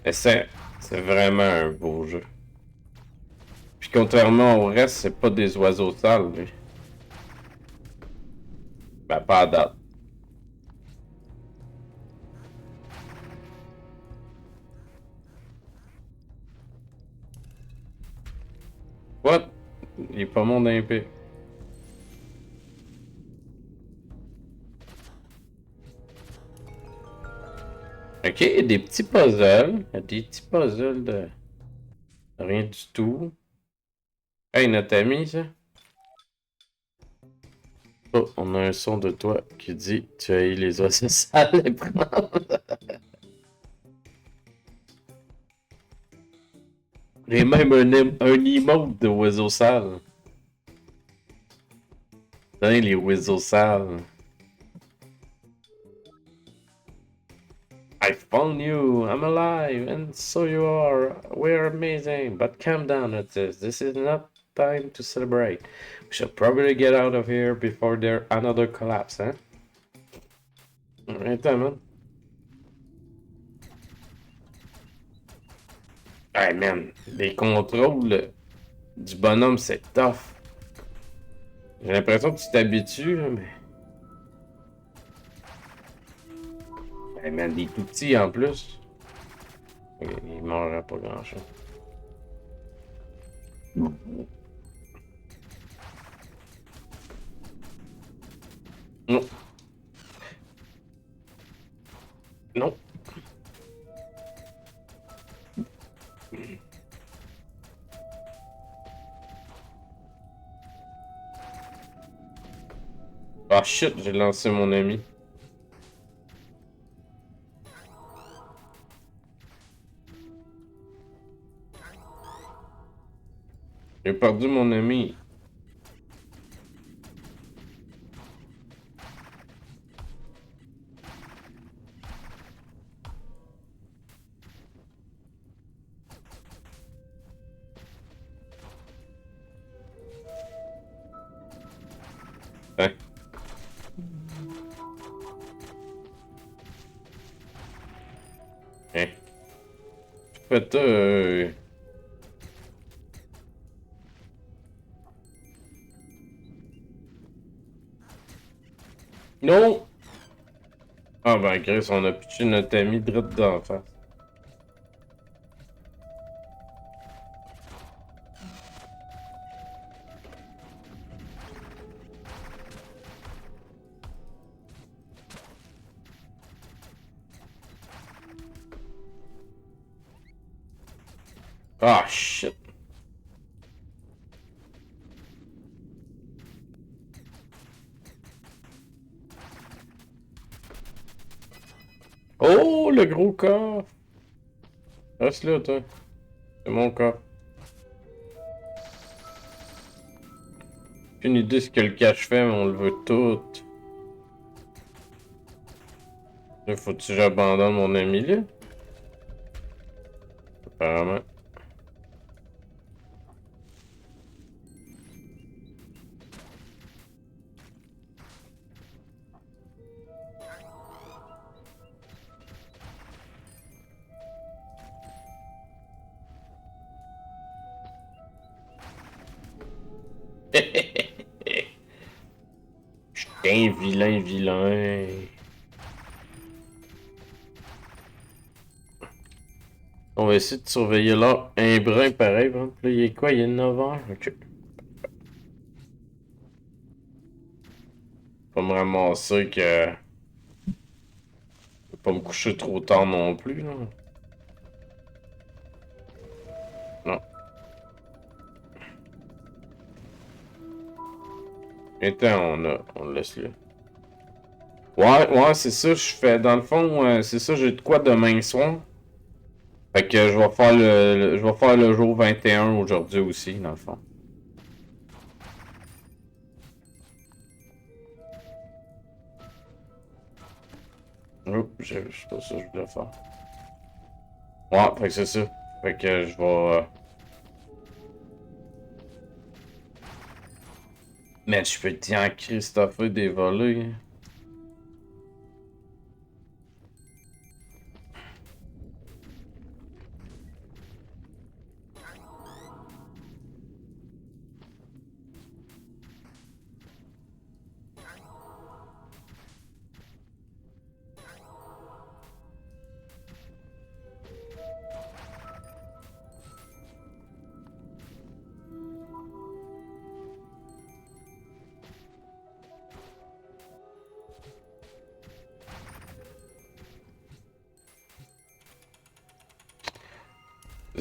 Et c'est vraiment un beau jeu. Puis contrairement au reste, c'est pas des oiseaux sales, lui. Ben, pas à date. What? Il est pas mon impé. Ok, des petits puzzles. Il y a des petits puzzles de rien du tout. Hey, notre ami, ça. Oh, on a un son de toi qui dit tu as eu les oiseaux sales les prendre. Et même un emote de oiseaux sales. Putain, les oiseaux sales. I found you, I'm alive, and so you are. We're amazing, but calm down at this. This is not time to celebrate. We should probably get out of here before there's another collapse, hein? Right there, man. Hey, man, les contrôles du bonhomme, c'est tough. J'ai l'impression que tu t'habitues, mais... Hey man, des tout petits en plus. Il mangera pas grand chose. Non. Non. Ah shit, j'ai lancé mon ami. J'ai perdu mon ami. Hein? Hein? Faites Non! Ah ben Chris, on a pitché notre ami direct d'en face. Ah shit. Oh, le gros corps! Reste là, toi. C'est mon corps. J'ai une idée ce que le cache fait, mais on le veut tout. Là, faut-tu que j'abandonne mon ami, là? Apparemment. Putain, vilain, vilain. On va essayer de surveiller là un brin pareil. Là, il est quoi? Il est 9h? Ok. Pas me ramasser que... Pas me coucher trop tard non plus, là. Non. Attends, on le laisse là. Ouais, c'est ça, je fais. Dans le fond, c'est ça, j'ai de quoi demain soir. Fait que je vais faire le jour 21 aujourd'hui aussi, dans le fond. Oups, c'est pas ça que je voulais faire. Ouais, fait que c'est ça. Fait que je vais... Mais je peux te dire en Christopher des volets.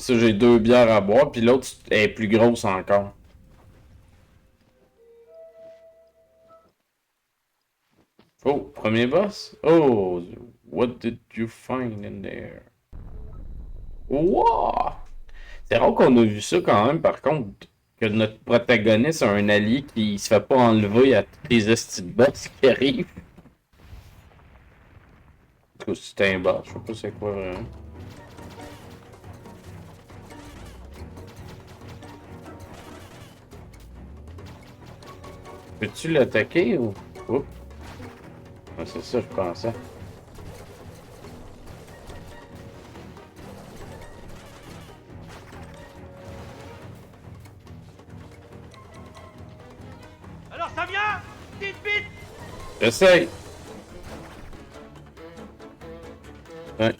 Ça, j'ai 2 bières à boire, puis l'autre est plus grosse encore. Oh, premier boss? Oh, what did you find in there? Wow! C'est rare qu'on a vu ça quand même, par contre, que notre protagoniste a un allié qui se fait pas enlever à tous les hosties de boss qui arrivent. En tout cas, c'est un boss, je sais pas c'est quoi vraiment. Peux-tu l'attaquer ou... Oups. Ah, c'est ça, je pensais. Alors ça vient? Vite, vite! J'essaye! Ouais.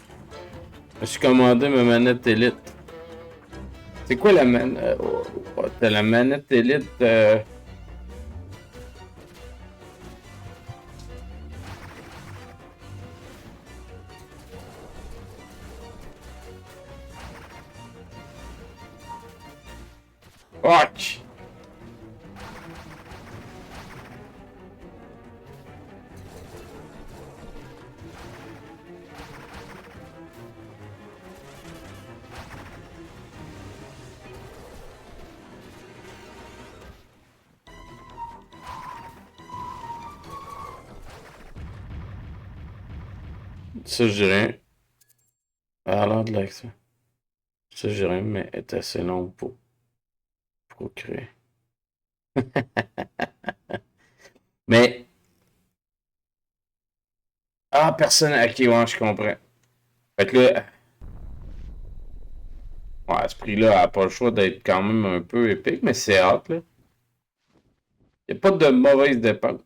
Je me suis commandé ma manette Elite. C'est quoi la manette? T'as la manette Elite Fuck! Ça, je dirais. À l'air de là que ça. Ça, je dirais, mais est assez long pour créer. Mais. Ah, personne. Ok, ouais, je comprends. Fait que là. Ouais, à ce prix-là, elle n'a pas le choix d'être quand même un peu épique, mais c'est hâte, là. Il n'y a pas de mauvaise dépense.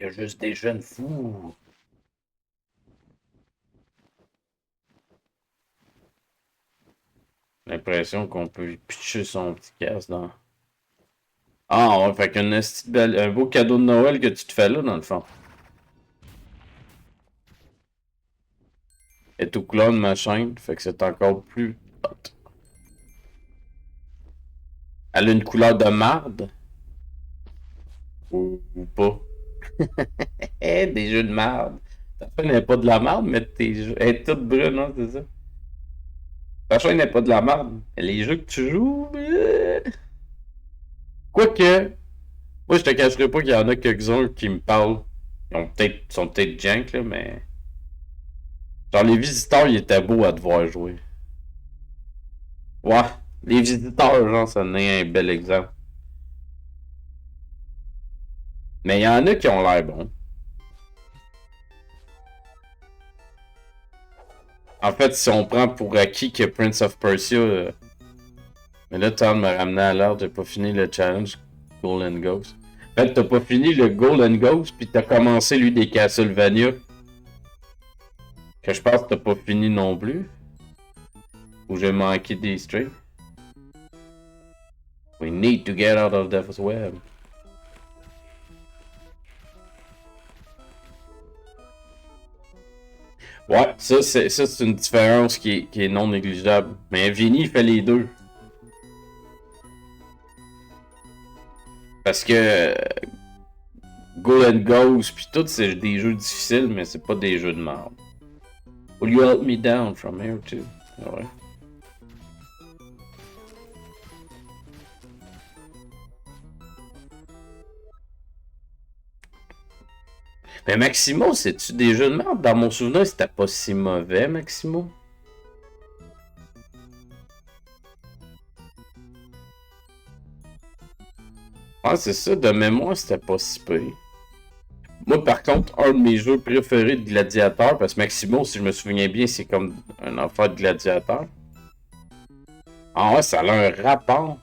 Il y a juste des jeunes fous. L'impression qu'on peut pitcher son petit casse dans... Ah ouais, fait un beau cadeau de Noël que tu te fais là, dans le fond. Et tout clone ma chaîne, fait que c'est encore plus hot. Elle a une couleur de marde. Ou pas. Des jeux de marde. Ta chaîne n'est pas de la marde, mais tes jeux... Elle est toute brune, hein, c'est ça? Ta chaîne n'est pas de la merde. Les jeux que tu joues... Quoique... Moi, je te cacherai pas qu'il y en a quelques-uns qui me parlent. Ils sont peut-être jank, là, mais... Genre, les visiteurs, ils étaient beaux à devoir jouer. Ouais. Les visiteurs, genre, ça en est un bel exemple. Mais il y en a qui ont l'air bons. En fait, si on prend pour acquis que Prince of Persia... Mais là, Tom m'a ramené à l'heure, j'ai pas fini le challenge Golden Ghost. En fait, t'as pas fini le Golden Ghost, puis t'as commencé lui des Castlevania. Que je pense que t'as pas fini non plus. Ou j'ai manqué des streams. We need to get out of Devil's Web. Ouais, ça c'est une différence qui est non négligeable. Mais Vinny il fait les deux. Parce que Golden Ghost pis tout, c'est des jeux difficiles, mais c'est pas des jeux de merde. Will you help me down from here too? Ouais. Mais Maximo, c'est-tu des jeux de merde? Dans mon souvenir, c'était pas si mauvais, Maximo. Ah, c'est ça, de mémoire, c'était pas si peu. Moi, par contre, un de mes jeux préférés de Gladiateur, parce que Maximo, si je me souviens bien, c'est comme un enfant de Gladiateur. Ah ouais, ça a un rapport.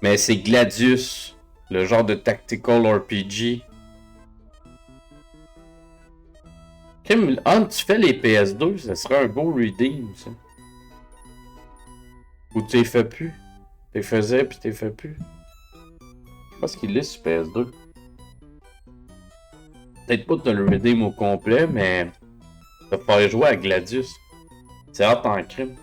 Mais c'est Gladius, le genre de tactical RPG. Ah, tu fais les PS2, ça serait un beau redeem, ça. Ou t'es fait plus. T'es faisais pis t'es fait plus. Je pense qu'il est sur PS2. Peut-être pas de le redeem au complet, mais Te faire jouer à Gladius. C'est hot en crime.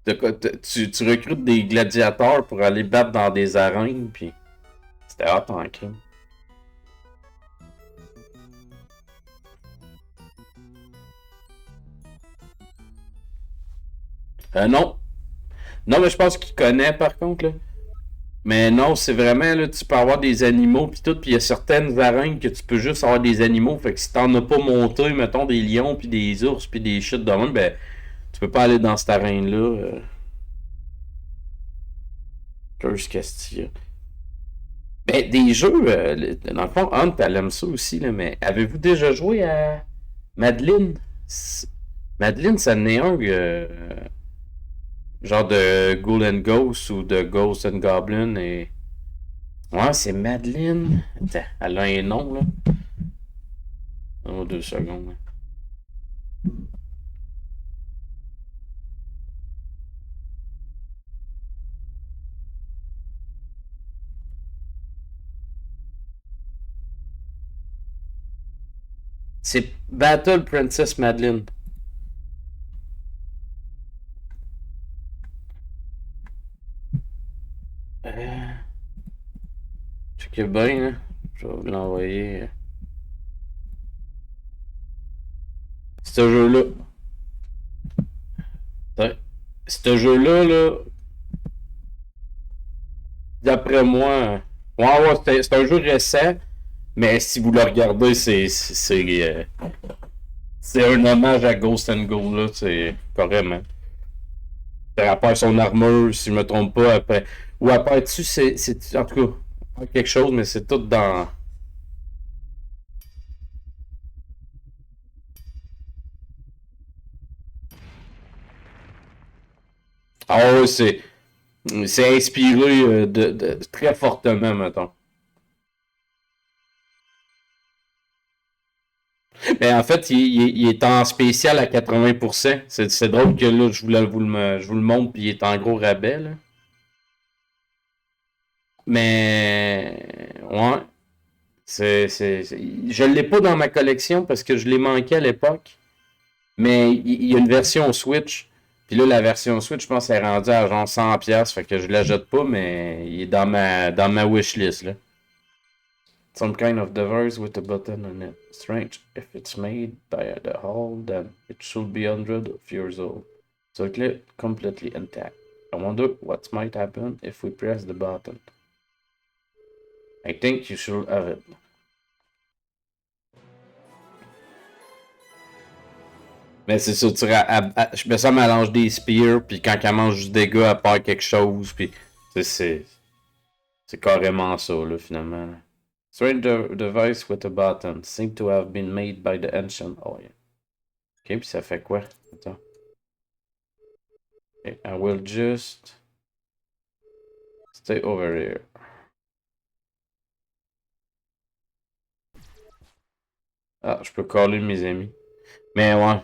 Tu recrutes des gladiateurs pour aller battre dans des arènes, puis c'était hot en crime. Non. Non, mais je pense qu'il connaît par contre, là. Mais non, c'est vraiment, là, tu peux avoir des animaux pis tout, pis il y a certaines arènes que tu peux juste avoir des animaux, fait que si t'en as pas monté, mettons, des lions, pis des ours, pis des shit de même, ben, tu peux pas aller dans cette arène-là. Curse Castilla. Ben, des jeux, dans le fond, Hunt, elle aime ça aussi, là, mais avez-vous déjà joué à Madeleine? Madeleine, ça en est un, genre de Ghoul and Ghost ou de Ghost and Goblin et... Ouais, c'est Madeleine. Attends, elle a un nom, là. Oh, 2 secondes. Là. C'est Battle Princess Madeleine. Checkez bien, hein. Je vais vous l'envoyer. Ce jeu-là. Ce jeu-là, là. D'après moi. Ouais, c'est un jeu récent. Mais si vous le regardez, c'est un hommage à Ghost and Ghoul, là. C'est carrément. Par rapport à son armure, si je me trompe pas, après. Ou après dessus, c'est. En tout cas, quelque chose, mais c'est tout dans. Ah ouais, c'est inspiré très fortement, mettons. Mais en fait, il est en spécial à 80%. C'est drôle que là, je vous le montre, puis il est en gros rabais, là. Mais ouais. Je l'ai pas dans ma collection parce que je l'ai manqué à l'époque. Mais il y a une version Switch. Puis là, la version Switch, je pense qu'elle est rendue à genre 100$. Fait que je la jette pas, mais il est dans ma wishlist, là. Some kind of device with a button on it. Strange. If it's made by the Hall, then it should be hundreds of years old. So it's completely intact. I wonder what might happen if we press the button. I think you should have it. Mais c'est ça, je mets ça mélange des spears, puis quand elle mange du dégât, elle perd quelque chose, puis c'est carrément ça, là, finalement. Là. Strange device with a button. Seem to have been made by the ancient. Oh, yeah. Ok, puis ça fait quoi? Attends. Okay, I will just stay over here. Ah, je peux caller mes amis. Mais ouais.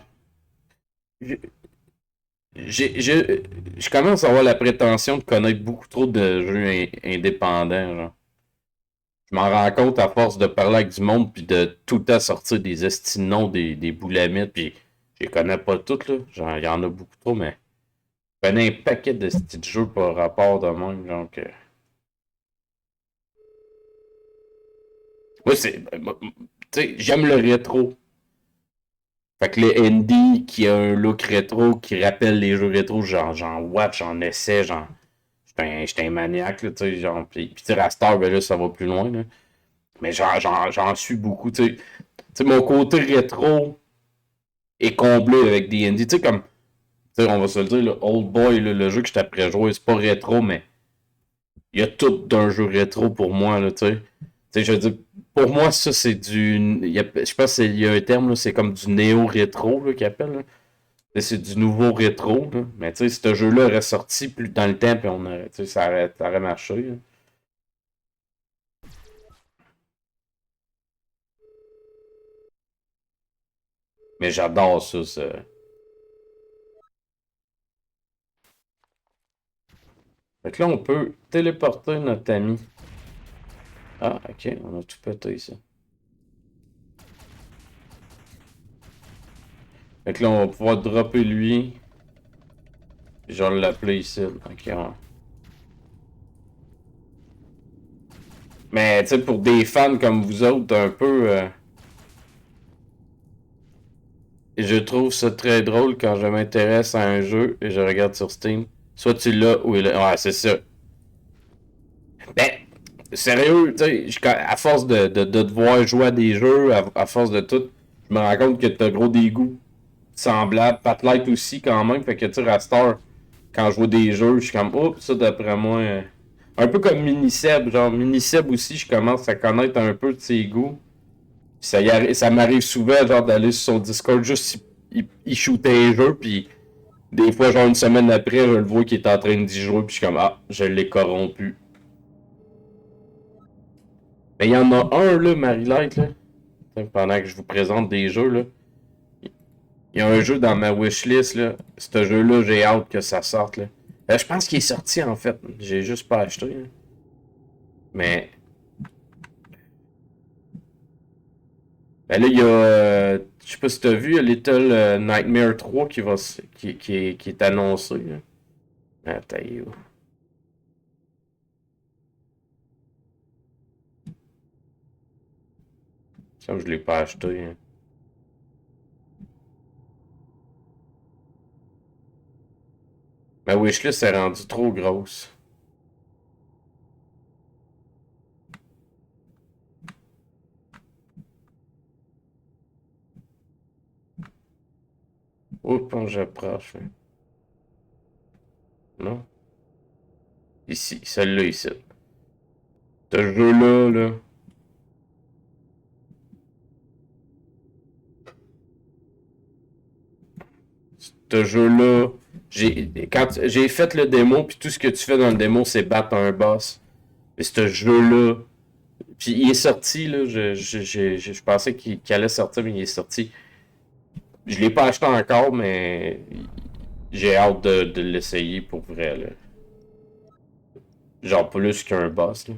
Je commence à avoir la prétention de connaître beaucoup trop de jeux indépendants, genre. Je m'en rends compte à force de parler avec du monde puis de tout le temps sortir des estinons, des boulamites, puis je les connais pas toutes, là. Genre, il y en a beaucoup trop, mais je connais un paquet de petits jeux par rapport de même, genre que... Moi, tu sais, j'aime le rétro. Fait que le indie qui a un look rétro, qui rappelle les jeux rétro, genre, j'en watch, j'en essaie, genre... J'étais un maniaque, là, tu sais, genre... Puis tu sais, à Star, ben là, ça va plus loin, là. Mais j'en suis beaucoup, tu sais. Tu sais, mon côté rétro est comblé avec des indies. Tu sais, comme... Tu sais, on va se le dire, le Old Boy, là, le jeu que j'étais après jouer, c'est pas rétro, mais... Il y a tout d'un jeu rétro pour moi, là, tu sais. Tu sais, je veux dire... Pour moi, ça, c'est du... je pense qu'il y a un terme, là, c'est comme du néo-rétro, là, qu'ils appellent, là. C'est du nouveau rétro, là. Mais tu sais, ce jeu-là aurait sorti plus dans le temps, puis ça aurait marché. Là. Mais j'adore ça. Fait que là, on peut téléporter notre ami. Ah, ok, on a tout pété ici. Fait que là, on va pouvoir dropper lui. Puis je vais l'appeler ici. Ok, ouais. Mais tu sais, pour des fans comme vous autres, un peu... je trouve ça très drôle quand je m'intéresse à un jeu et je regarde sur Steam. Soit tu l'as ou il est... Ouais, c'est ça. Ben, sérieux, tu sais, à force de te voir jouer à des jeux, à force de tout, je me rends compte que t'as gros des goûts semblables. Patlight aussi, quand même. Fait que, tu sais, à Star, quand je vois des jeux, je suis comme, oups, ça, d'après moi... Un peu comme Miniseb. Genre, Miniseb aussi, je commence à connaître un peu de ses goûts. Ça m'arrive souvent, genre, d'aller sur son Discord, juste, il shootait les jeux, puis des fois, genre, une semaine après, je le vois qu'il est en train d'y jouer, puis je suis comme, ah, je l'ai corrompu. Mais il y en a un, là, Marie-Light, là, pendant que je vous présente des jeux, là. Il y a un jeu dans ma wishlist, là. Ce jeu-là, j'ai hâte que ça sorte, là. Je pense qu'il est sorti, en fait. J'ai juste pas acheté, hein. Mais... Ben là, il y a... je sais pas si t'as vu, il y a Little Nightmare 3 qui est annoncé, là. Attends, où? Ça, je l'ai pas acheté, hein. Ma wishlist est rendue trop grosse. Oups, j'approche. Non? Ici, celle-là, ici. Ce jeu-là, là. Ce jeu-là. Quand j'ai fait le démo, puis tout ce que tu fais dans le démo, c'est battre un boss. Mais ce jeu-là. Puis il est sorti, là. Je pensais qu'il allait sortir, mais il est sorti. Je l'ai pas acheté encore, mais j'ai hâte de l'essayer pour vrai, là. Genre plus qu'un boss, là.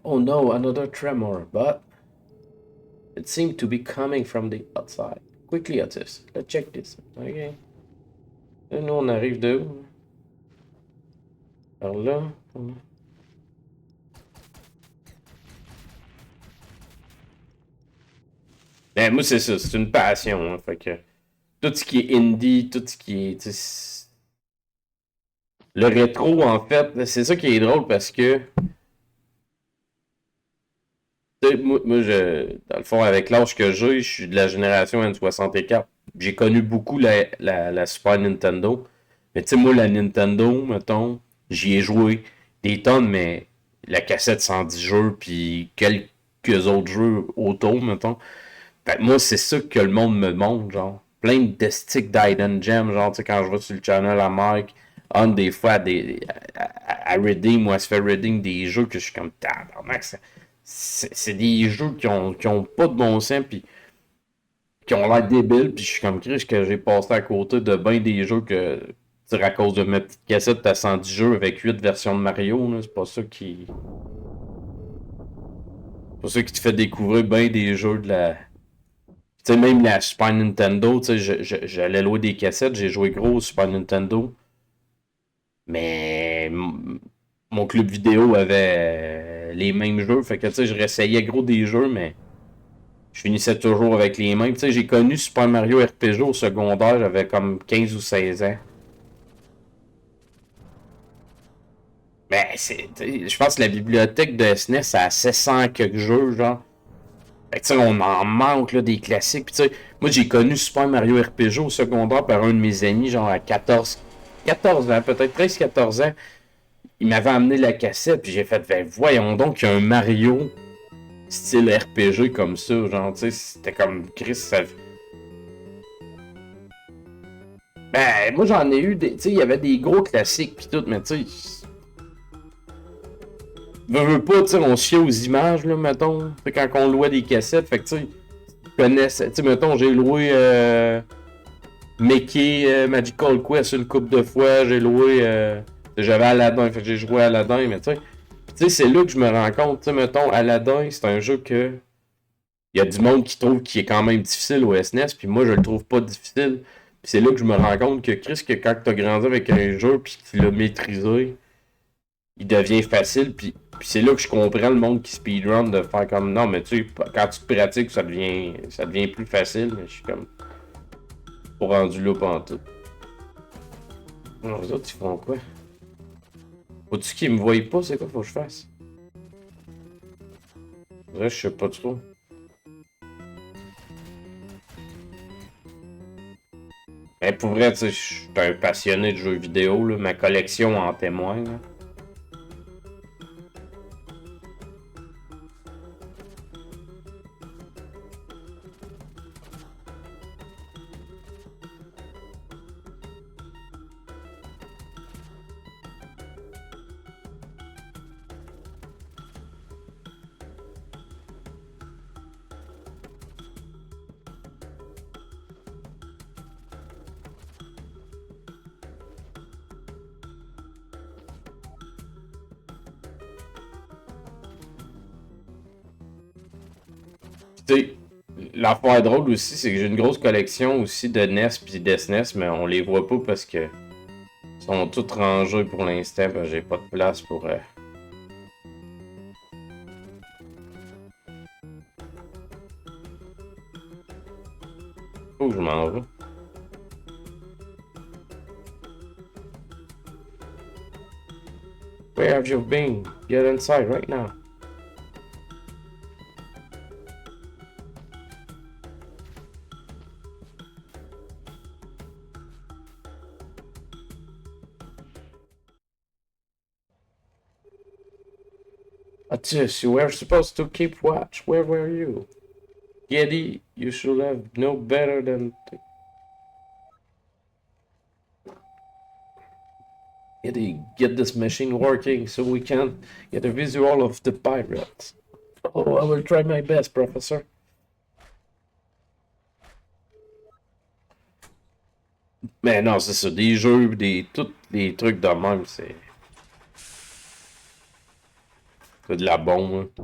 Oh no, another tremor, but it seemed to be coming from the outside. Quickly, Otis, let's check this. Okay. Et nous, on arrive de où? Par là. Ben, moi, c'est ça, c'est une passion, hein, fait que tout ce qui est indie, tout ce qui est... Le rétro, en fait, c'est ça qui est drôle parce que... Moi, dans le fond, avec l'âge que j'ai, je suis de la génération N64. J'ai connu beaucoup la Super Nintendo. Mais tu sais, moi, la Nintendo, mettons, j'y ai joué des tonnes, mais la cassette 110 jeux, puis quelques autres jeux autour, mettons. Ben, moi, c'est ça que le monde me montre, genre. Plein de sticks d'Hidden Gem, genre, tu sais, quand je vais sur le channel à Mike, on des fois à reading, moi, se fait reading des jeux que je suis comme, tabarnak, c'est des jeux qui ont pas de bon sens, puis qui ont l'air débiles, puis je suis comme Chris que j'ai passé à côté de bien des jeux que, tu sais, à cause de ma petite cassette, t'as 110 jeux avec 8 versions de Mario, là, c'est pas ça qui te fait découvrir bien des jeux de la... Tu sais, même la Super Nintendo, tu sais, j'allais louer des cassettes, j'ai joué gros au Super Nintendo, mais mon club vidéo avait les mêmes jeux, fait que tu sais, je réessayais gros des jeux, mais je finissais toujours avec les mêmes. Tu sais, j'ai connu Super Mario RPG au secondaire, j'avais comme 15 ou 16 ans. Mais je pense que la bibliothèque de SNES a 700 quelques jeux, genre. Fait que tu sais, on en manque là, des classiques. Puis tu sais, moi j'ai connu Super Mario RPG au secondaire par un de mes amis, genre à 14 ans, peut-être 13-14 ans. Il m'avait amené la cassette, puis j'ai fait, ben voyons donc, il y a un Mario style RPG comme ça, genre, tu sais, c'était comme Chris, ça... Ben, moi j'en ai eu, tu sais, il y avait des gros classiques, puis tout, mais tu sais... Veux pas, tu sais, on se fiait aux images, là, mettons, quand on louait des cassettes, fait que, tu sais, je connaissais, tu sais, mettons, j'ai loué Mickey Magical Quest une couple de fois, j'ai loué, j'avais Aladdin, fait que j'ai joué à Aladdin, mais tu sais, c'est là que je me rends compte, tu sais, mettons, Aladdin, c'est un jeu que Il y a du monde qui trouve qu'il est quand même difficile au SNES, puis moi, je le trouve pas difficile. Puis c'est là que je me rends compte que Chris, que quand t'as grandi avec un jeu, puis que tu l'as maîtrisé, il devient facile, puis c'est là que je comprends le monde qui speedrun de faire comme non, mais tu sais, quand tu te pratiques, ça devient plus facile, mais je suis comme pas rendu là pendant tout. Non, les autres, ils font quoi? Faut-tu qu'ils me voient pas? C'est quoi faut que je fasse? Là, je sais pas trop. Mais pour vrai, tu sais, je suis un passionné de jeux vidéo, là. Ma collection en témoigne, là. Tu sais, l'affaire drôle aussi, c'est que j'ai une grosse collection aussi de NES puis d'SNES, mais on les voit pas parce que ils sont tous rangés pour l'instant, parce que j'ai pas de place pour... Où je m'en vais? Where have you been? Get inside right now. Otis, you were supposed to keep watch. Where were you? Geddy, you should have known better than... Geddy, get this machine working so we can get a visual of the pirates. Oh, I will try my best, Professor. Mais non, c'est ça. Des jeux, tous les trucs de même, c'est... C'est de la bombe. Hein.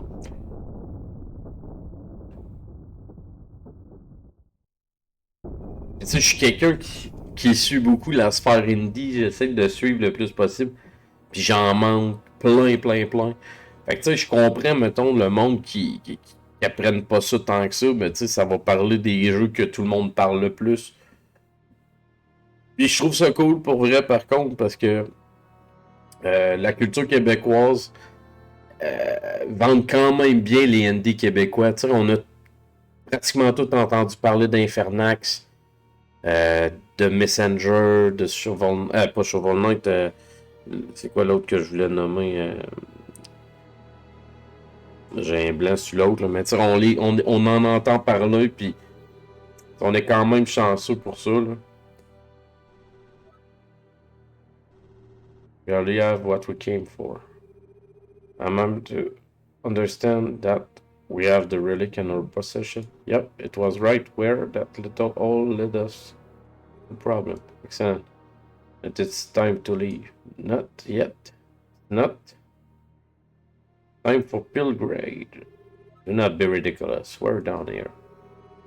Tu sais, je suis quelqu'un qui suit beaucoup la sphère indie. J'essaie de suivre le plus possible. Puis j'en manque plein. Fait que tu sais, je comprends, mettons, le monde qui apprennent pas ça tant que ça. Mais tu sais, ça va parler des jeux que tout le monde parle le plus. Puis je trouve ça cool pour vrai, par contre, parce que la culture québécoise vendent quand même bien les indies québécois. Tu sais, on a pratiquement tout entendu parler d'Infernax, de Messenger, de Shovel... pas Shovel Knight, c'est quoi l'autre que je voulais nommer? J'ai un blanc sur l'autre, mais tu sais, on en entend parler, puis on est quand même chanceux pour ça, là. We already have what we came for. I'm to understand that we have the relic in our possession. Yep, it was right where that little hole led us. No problem. Excellent. And it's time to leave. Not yet. Not. Time for pilgrimage. Do not be ridiculous. We're down here.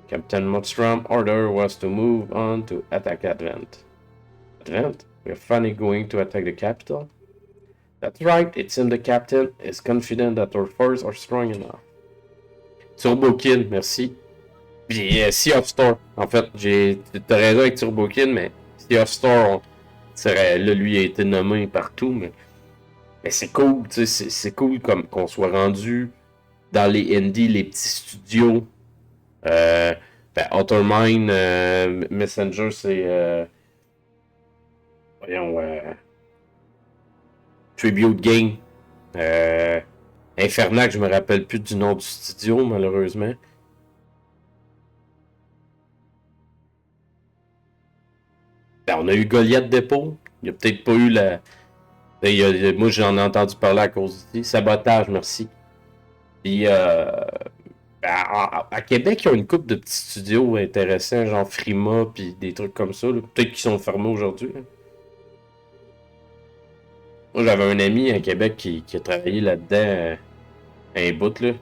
Captain Mudstrom order was to move on to attack Advent. Advent? We're finally going to attack the capital? That's right, it seems the captain is confident that our forces are strong enough. Turbokin, merci. Puis Sea of Star, en fait, t'as raison avec Turbokin, mais Sea of Star, là, lui a été nommé partout, mais c'est cool, tu sais, c'est cool comme qu'on soit rendu dans les indies, les petits studios. Outer Mind, Messenger, c'est... voyons... Tribute Game. Infernax, je me rappelle plus du nom du studio, malheureusement. Ben, on a eu Goliath Depot. Il n'y a peut-être pas eu la... moi, j'en ai entendu parler à cause d'ici. Sabotage, merci. Puis, à Québec, il y a une couple de petits studios intéressants, genre Frima, puis des trucs comme ça. Peut-être qu'ils sont fermés aujourd'hui. Hein. Moi, j'avais un ami à Québec qui a travaillé là-dedans un bout, là.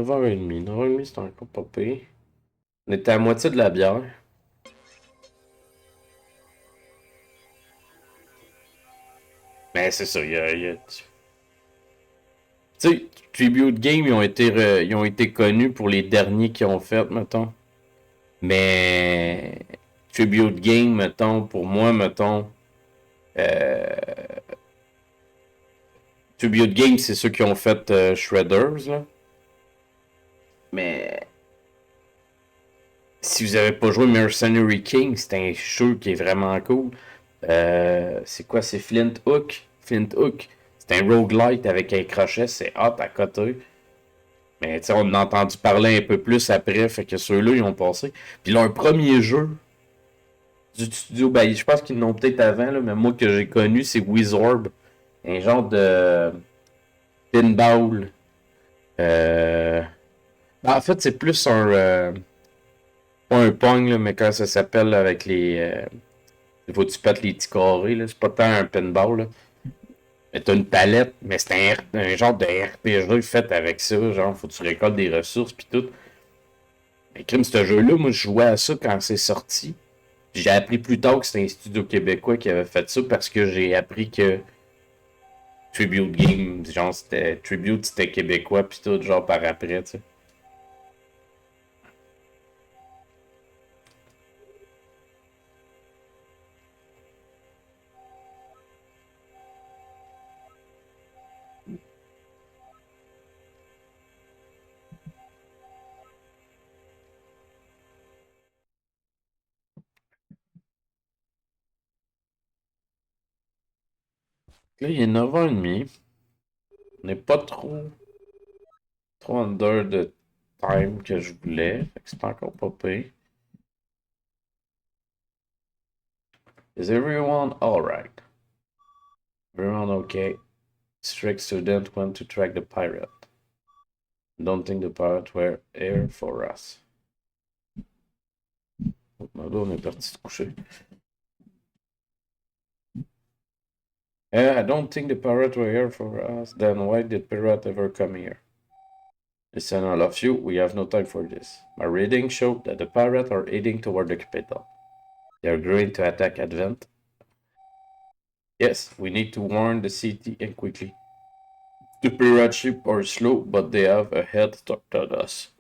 9h30. 9h30, c'est encore pas pire. On était à moitié de la bière. Mais c'est ça, tu sais, Tribute Game, ils ont été connus pour les derniers qu'ils ont fait, mettons. Mais Tribute Game, mettons, pour moi, mettons, Tribute Game, c'est ceux qui ont fait Shredders, là. Mais si vous avez pas joué Mercenary King, c'est un jeu qui est vraiment cool. C'est quoi? C'est Flint Hook. Flint Hook. C'est un roguelite avec un crochet. C'est hot à côté. Mais tu sais, on a entendu parler un peu plus après. Fait que ceux-là, ils ont passé. Puis leur premier jeu du studio, ben je pense qu'ils l'ont peut-être avant, là, mais moi que j'ai connu, c'est Wizorb. Un genre de pinball. En fait, c'est plus un... pas un pong, là, mais quand ça s'appelle avec les... il faut que tu pètes les petits carrés, là. C'est pas tant un pinball, là. Mais t'as une palette, mais c'est un genre de RPG fait avec ça. Genre, faut que tu récoltes des ressources pis tout. Mais crime, ce jeu-là, moi, je jouais à ça quand c'est sorti. J'ai appris plus tard que c'était un studio québécois qui avait fait ça parce que j'ai appris que Tribute Game, genre, c'était québécois pis tout, genre, par après, tu sais. Là, il est 9h30. On n'est pas trop under de time que je voulais. Fait que c'est pas encore pas pire. Is everyone alright? Everyone okay? Strict student went to track the pirate. Don't think the pirate were here for us. Là, on est parti se coucher. I don't think the pirate were here for us. Then why did pirate ever come here? Listen, all of you, we have no time for this. My reading showed that the pirates are heading toward the capital. They are going to attack Advent. Yes, we need to warn the city and quickly. The pirate ships are slow, but they have a head start on us.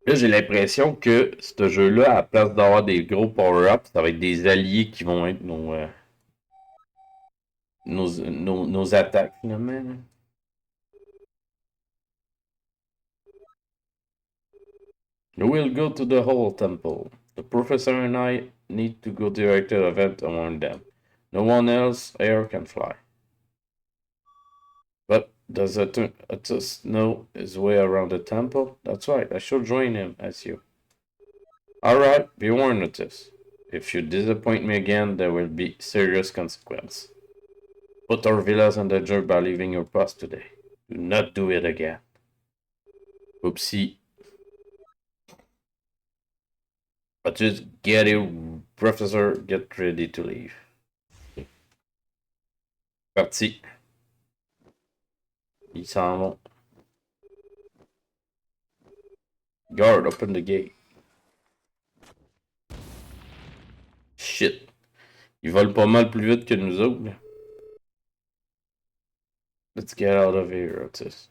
Là, j'ai l'impression que ce jeu-là, à la place d'avoir des gros power-ups, ça va être des alliés qui vont être nos attaques, finalement. We'll go to the whole temple. The professor and I need to go direct to the event and warn them. No one else here can fly. But does Atus know his way around the temple? That's right, I should join him as you. Alright, be warned, Atus. If you disappoint me again, there will be serious consequence. Put our villas in danger by leaving your post today. Do not do it again. Oopsie. But just get it, Professor, get ready to leave. Parti. Ils s'en vont. Guard, open the gate. Shit. Ils volent pas mal plus vite que nous autres. Là. Let's get out of here, Otis.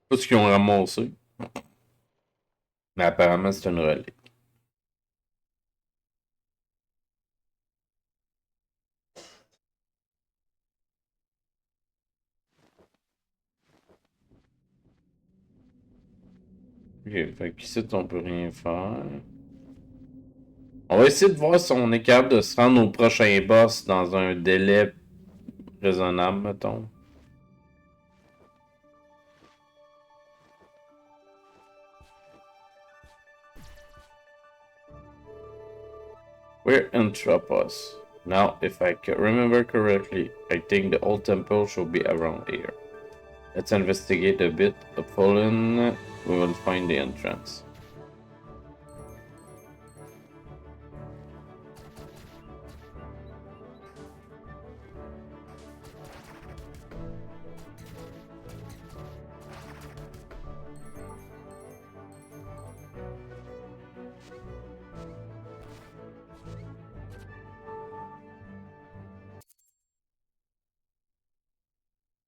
Pas ce qu'ils ont ramassé. Mais apparemment, c'est une relique. Ok, fait qu'ici, on peut rien faire. On va essayer de voir si on est capable de se rendre au prochain boss dans un délai raisonnable, mettons. We're in Tropos. Now, if I can remember correctly, I think the old temple should be around here. Let's investigate a bit. Up fallen, we will find the entrance.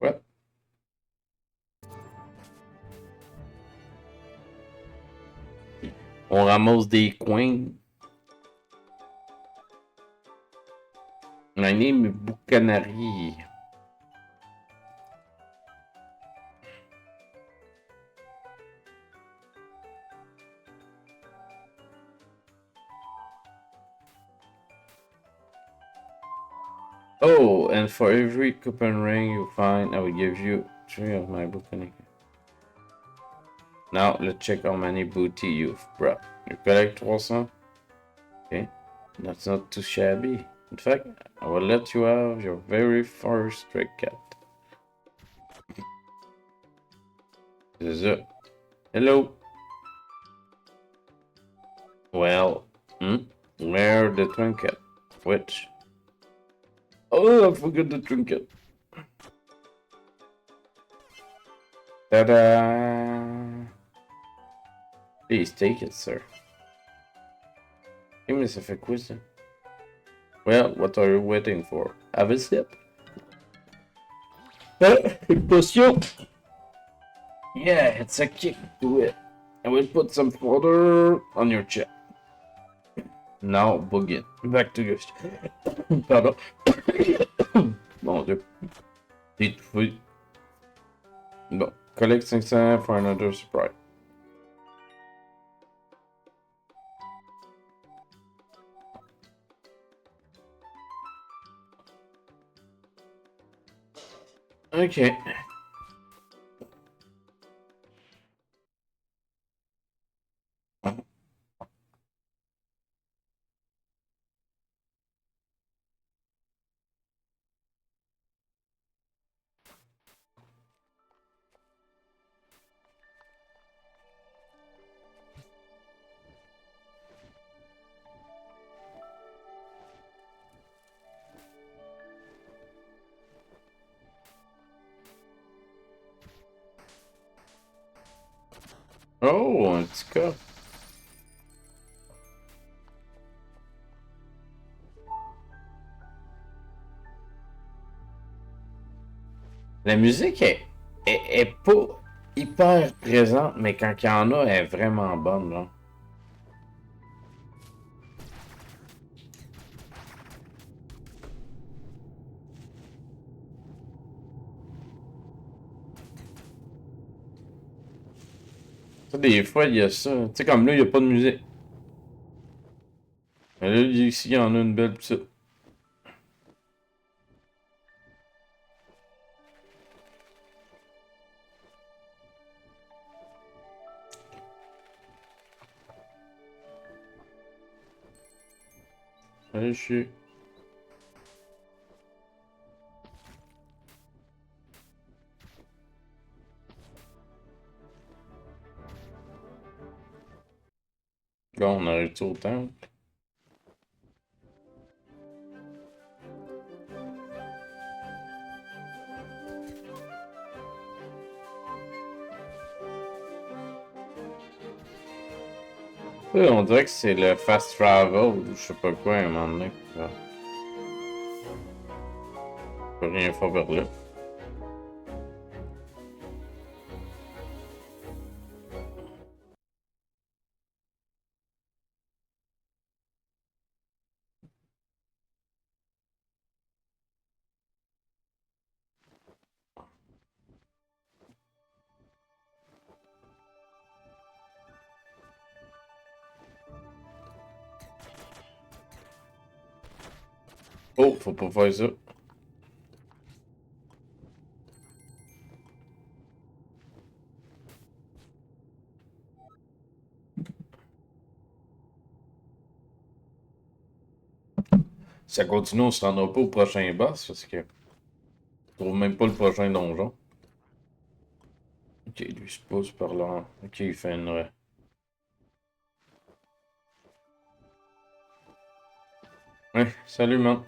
What? On ramasse des coins. My name is Bucanary. Oh, and for every coupon ring you find, I will give you 3 of my Bucanary. Now, let's check how many booty you've brought. You collect 300? Okay, that's not too shabby. In fact, I will let you have your very first stray cat. This is it. Hello. Well, where the trinket? Which? Oh, I forgot the trinket. Ta-da! Please take it, sir. Give me a question. Well, what are you waiting for? Have a sip. Potion. Yeah, it's a kick to it. I will put some fodder on your chest. Now, boogie. Back to Ghost. Pardon. Mon Dieu. Détruit. Bon, collect 500 for another surprise. Ok. Oh, it's good. La musique est pas hyper présente, mais quand il y en a, elle est vraiment bonne, là. Ça, des fois, il y a ça. Tu sais, comme là, il n'y a pas de musique. Mais là, ici, il y en a une belle petite. Allez, chier. Bon, on arrive au temple. On dirait que c'est le fast travel ou je sais pas quoi à un moment donné. Je peux rien faire vers là. Oh, faut pas faire ça. Si ça continue, on se rendra pas au prochain boss parce que je trouve même pas le prochain donjon. Ok, lui se pose par là. Ok, il fait une... Ouais, salut man.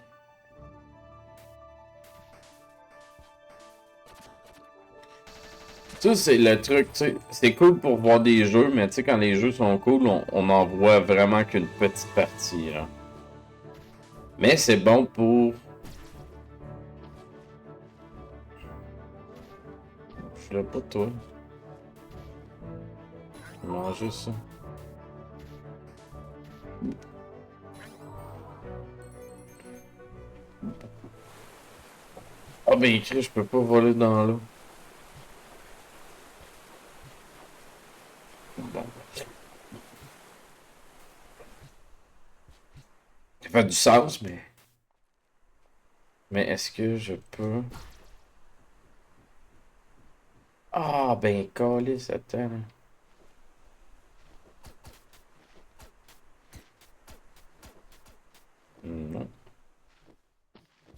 Ça, c'est le truc, tu sais. C'est cool pour voir des jeux, mais tu sais, quand les jeux sont cool, on en voit vraiment qu'une petite partie, là. Mais c'est bon pour... Je l'ai pas, toi. Je vais manger ça. Ah ben, écrit, je peux pas voler dans l'eau. Bon. Ça fait du sens, mais... Mais est-ce que je peux... Ah, ben, câlisse, attends. Non.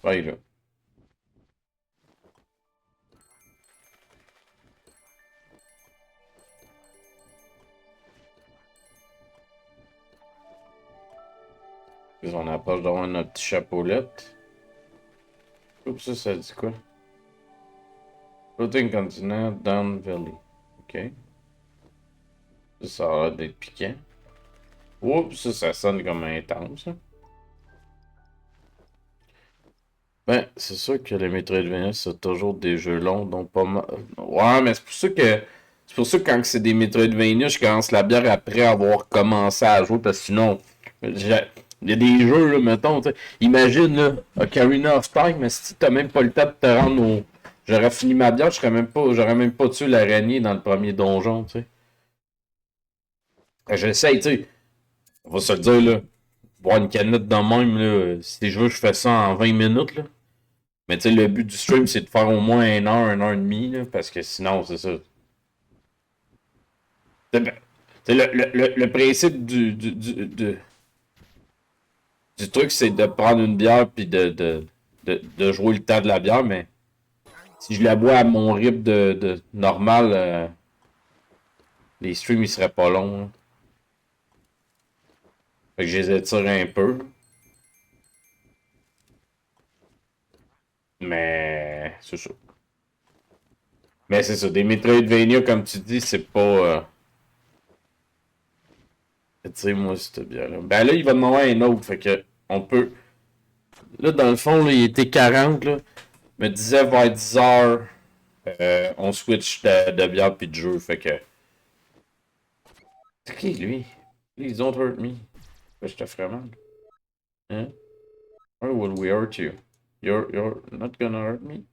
Ouais, là. On approche d'avoir notre petit chapeaulette. Oups, ça dit quoi? Floating Continent, Down Valley. Ok. Ça a l'air d'être piquant. Oups, ça sonne comme intense. Hein? Ben, c'est sûr que les Metroidvania, c'est toujours des jeux longs, donc pas mal. Ouais, mais c'est pour ça que. C'est pour ça que quand c'est des Metroidvania, je commence la bière après avoir commencé à jouer, parce que sinon. Il y a des jeux, là, mettons, tu sais. Imagine, là, Ocarina of Time, mais si t'as même pas le temps de te rendre au. J'aurais fini ma bière, j'aurais même pas tué l'araignée dans le premier donjon, tu sais. J'essaye, tu sais. On va se le dire, là. Boire une canette de même, là. Si je veux, je fais ça en 20 minutes, là. Mais tu sais, le but du stream, c'est de faire au moins 1 heure, 1 heure et demie, là. Parce que sinon, c'est ça. Le principe du truc, c'est de prendre une bière puis de jouer le temps de la bière, mais si je la bois à mon rythme de normal, les streams ils seraient pas longs. Hein. Fait que je les étire un peu. Mais c'est ça. Mais c'est ça, des Metroidvania, comme tu dis, c'est pas... Étire-moi cette bière-là. Ben là, il va demander un autre, fait que on peut... Là, dans le fond, là, il était 40, là. Me disait vers 10 heures, on switch de bière puis de jeu, fait que... C'est qui, lui? Please don't hurt me. Je te ferais mal. Hein? Or will we hurt you? You're not gonna hurt me?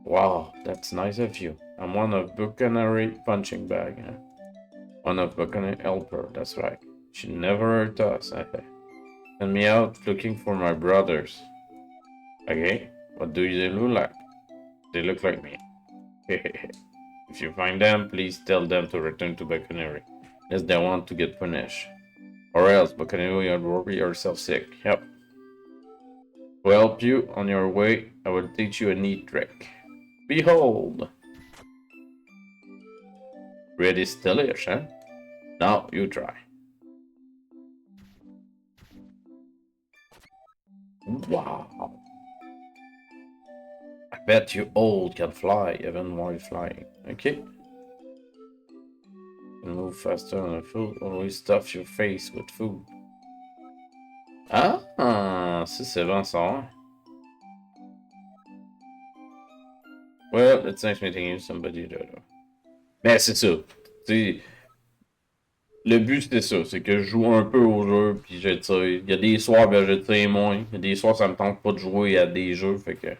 Wow, that's nice of you. I'm one of Buccanery punching bag, huh? One of Buccanery helper, that's right. She never hurt us, I think. Send me out looking for my brothers. Okay, what do they look like? They look like me. If you find them, please tell them to return to Buccanery, unless they want to get punished. Or else, Buccanery will worry yourself sick. Yep. To help you on your way, I will teach you a neat trick. Behold! Ready stylish, huh? Now you try. Wow! I bet you old can fly even while flying. Okay. You move faster on the food. Always stuff your face with food. Ah! Ça c'est bon ça. Well, it's nice meeting you, somebody. Mais c'est ça. T'sais, le but c'était ça, c'est que je joue un peu au jeu, puis je tire. Il y a des soirs, ben je tire moins. Il y a des soirs, ça me tente pas de jouer à des jeux, fait que.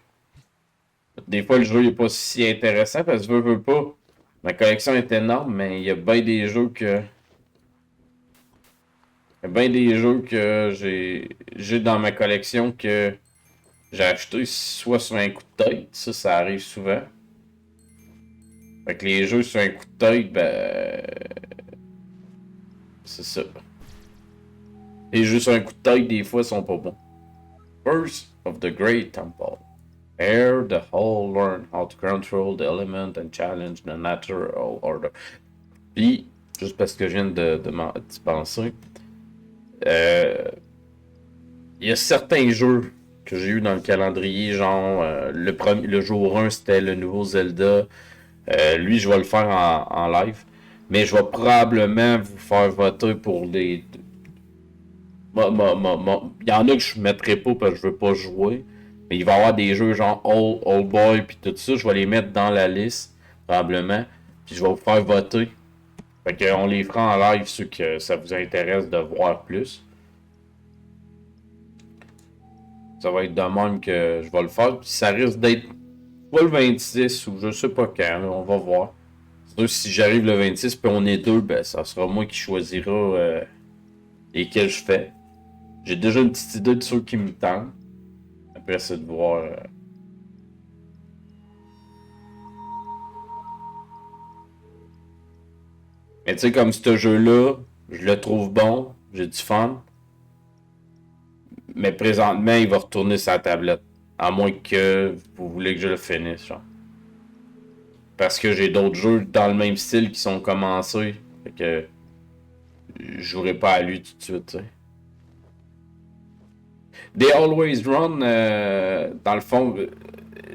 Des fois, le jeu n'est pas si intéressant, parce que je veux pas. Ma collection est énorme, mais il y a bien des jeux que. Il y a bien des jeux que j'ai dans ma collection que j'ai acheté soit sur un coup de tête, ça arrive souvent. Fait que les jeux sur un coup de tête, ben... C'est ça. Et juste un coup de tête, des fois, sont pas bons. First of the Great Temple. Here the whole learn how to control the element and challenge the natural order. Puis, juste parce que je viens d'y penser, il y a certains jeux que j'ai eu dans le calendrier, genre le jour 1 c'était le nouveau Zelda. Lui, je vais le faire en live. Mais je vais probablement vous faire voter pour les... Il y en a que je ne mettrai pas parce que je veux pas jouer. Mais il va y avoir des jeux genre Old Boy puis tout ça. Je vais les mettre dans la liste, probablement. Puis je vais vous faire voter. Fait qu'on les fera en live, ceux que ça vous intéresse de voir plus. Ça va être de même que je vais le faire. Puis ça risque d'être pas le 26 ou je sais pas quand. Là, on va voir. Si j'arrive le 26 puis on est deux, ben ça sera moi qui choisira lesquels je fais. J'ai déjà une petite idée de ceux qui me tentent. Après, c'est de voir. Mais tu sais, comme ce jeu-là, je le trouve bon, j'ai du fun. Mais présentement, il va retourner sur la tablette. À moins que vous voulez que je le finisse, genre. Parce que j'ai d'autres jeux dans le même style qui sont commencés. Fait que je jouerai pas à lui tout de suite, tu sais. They Always Run, dans le fond,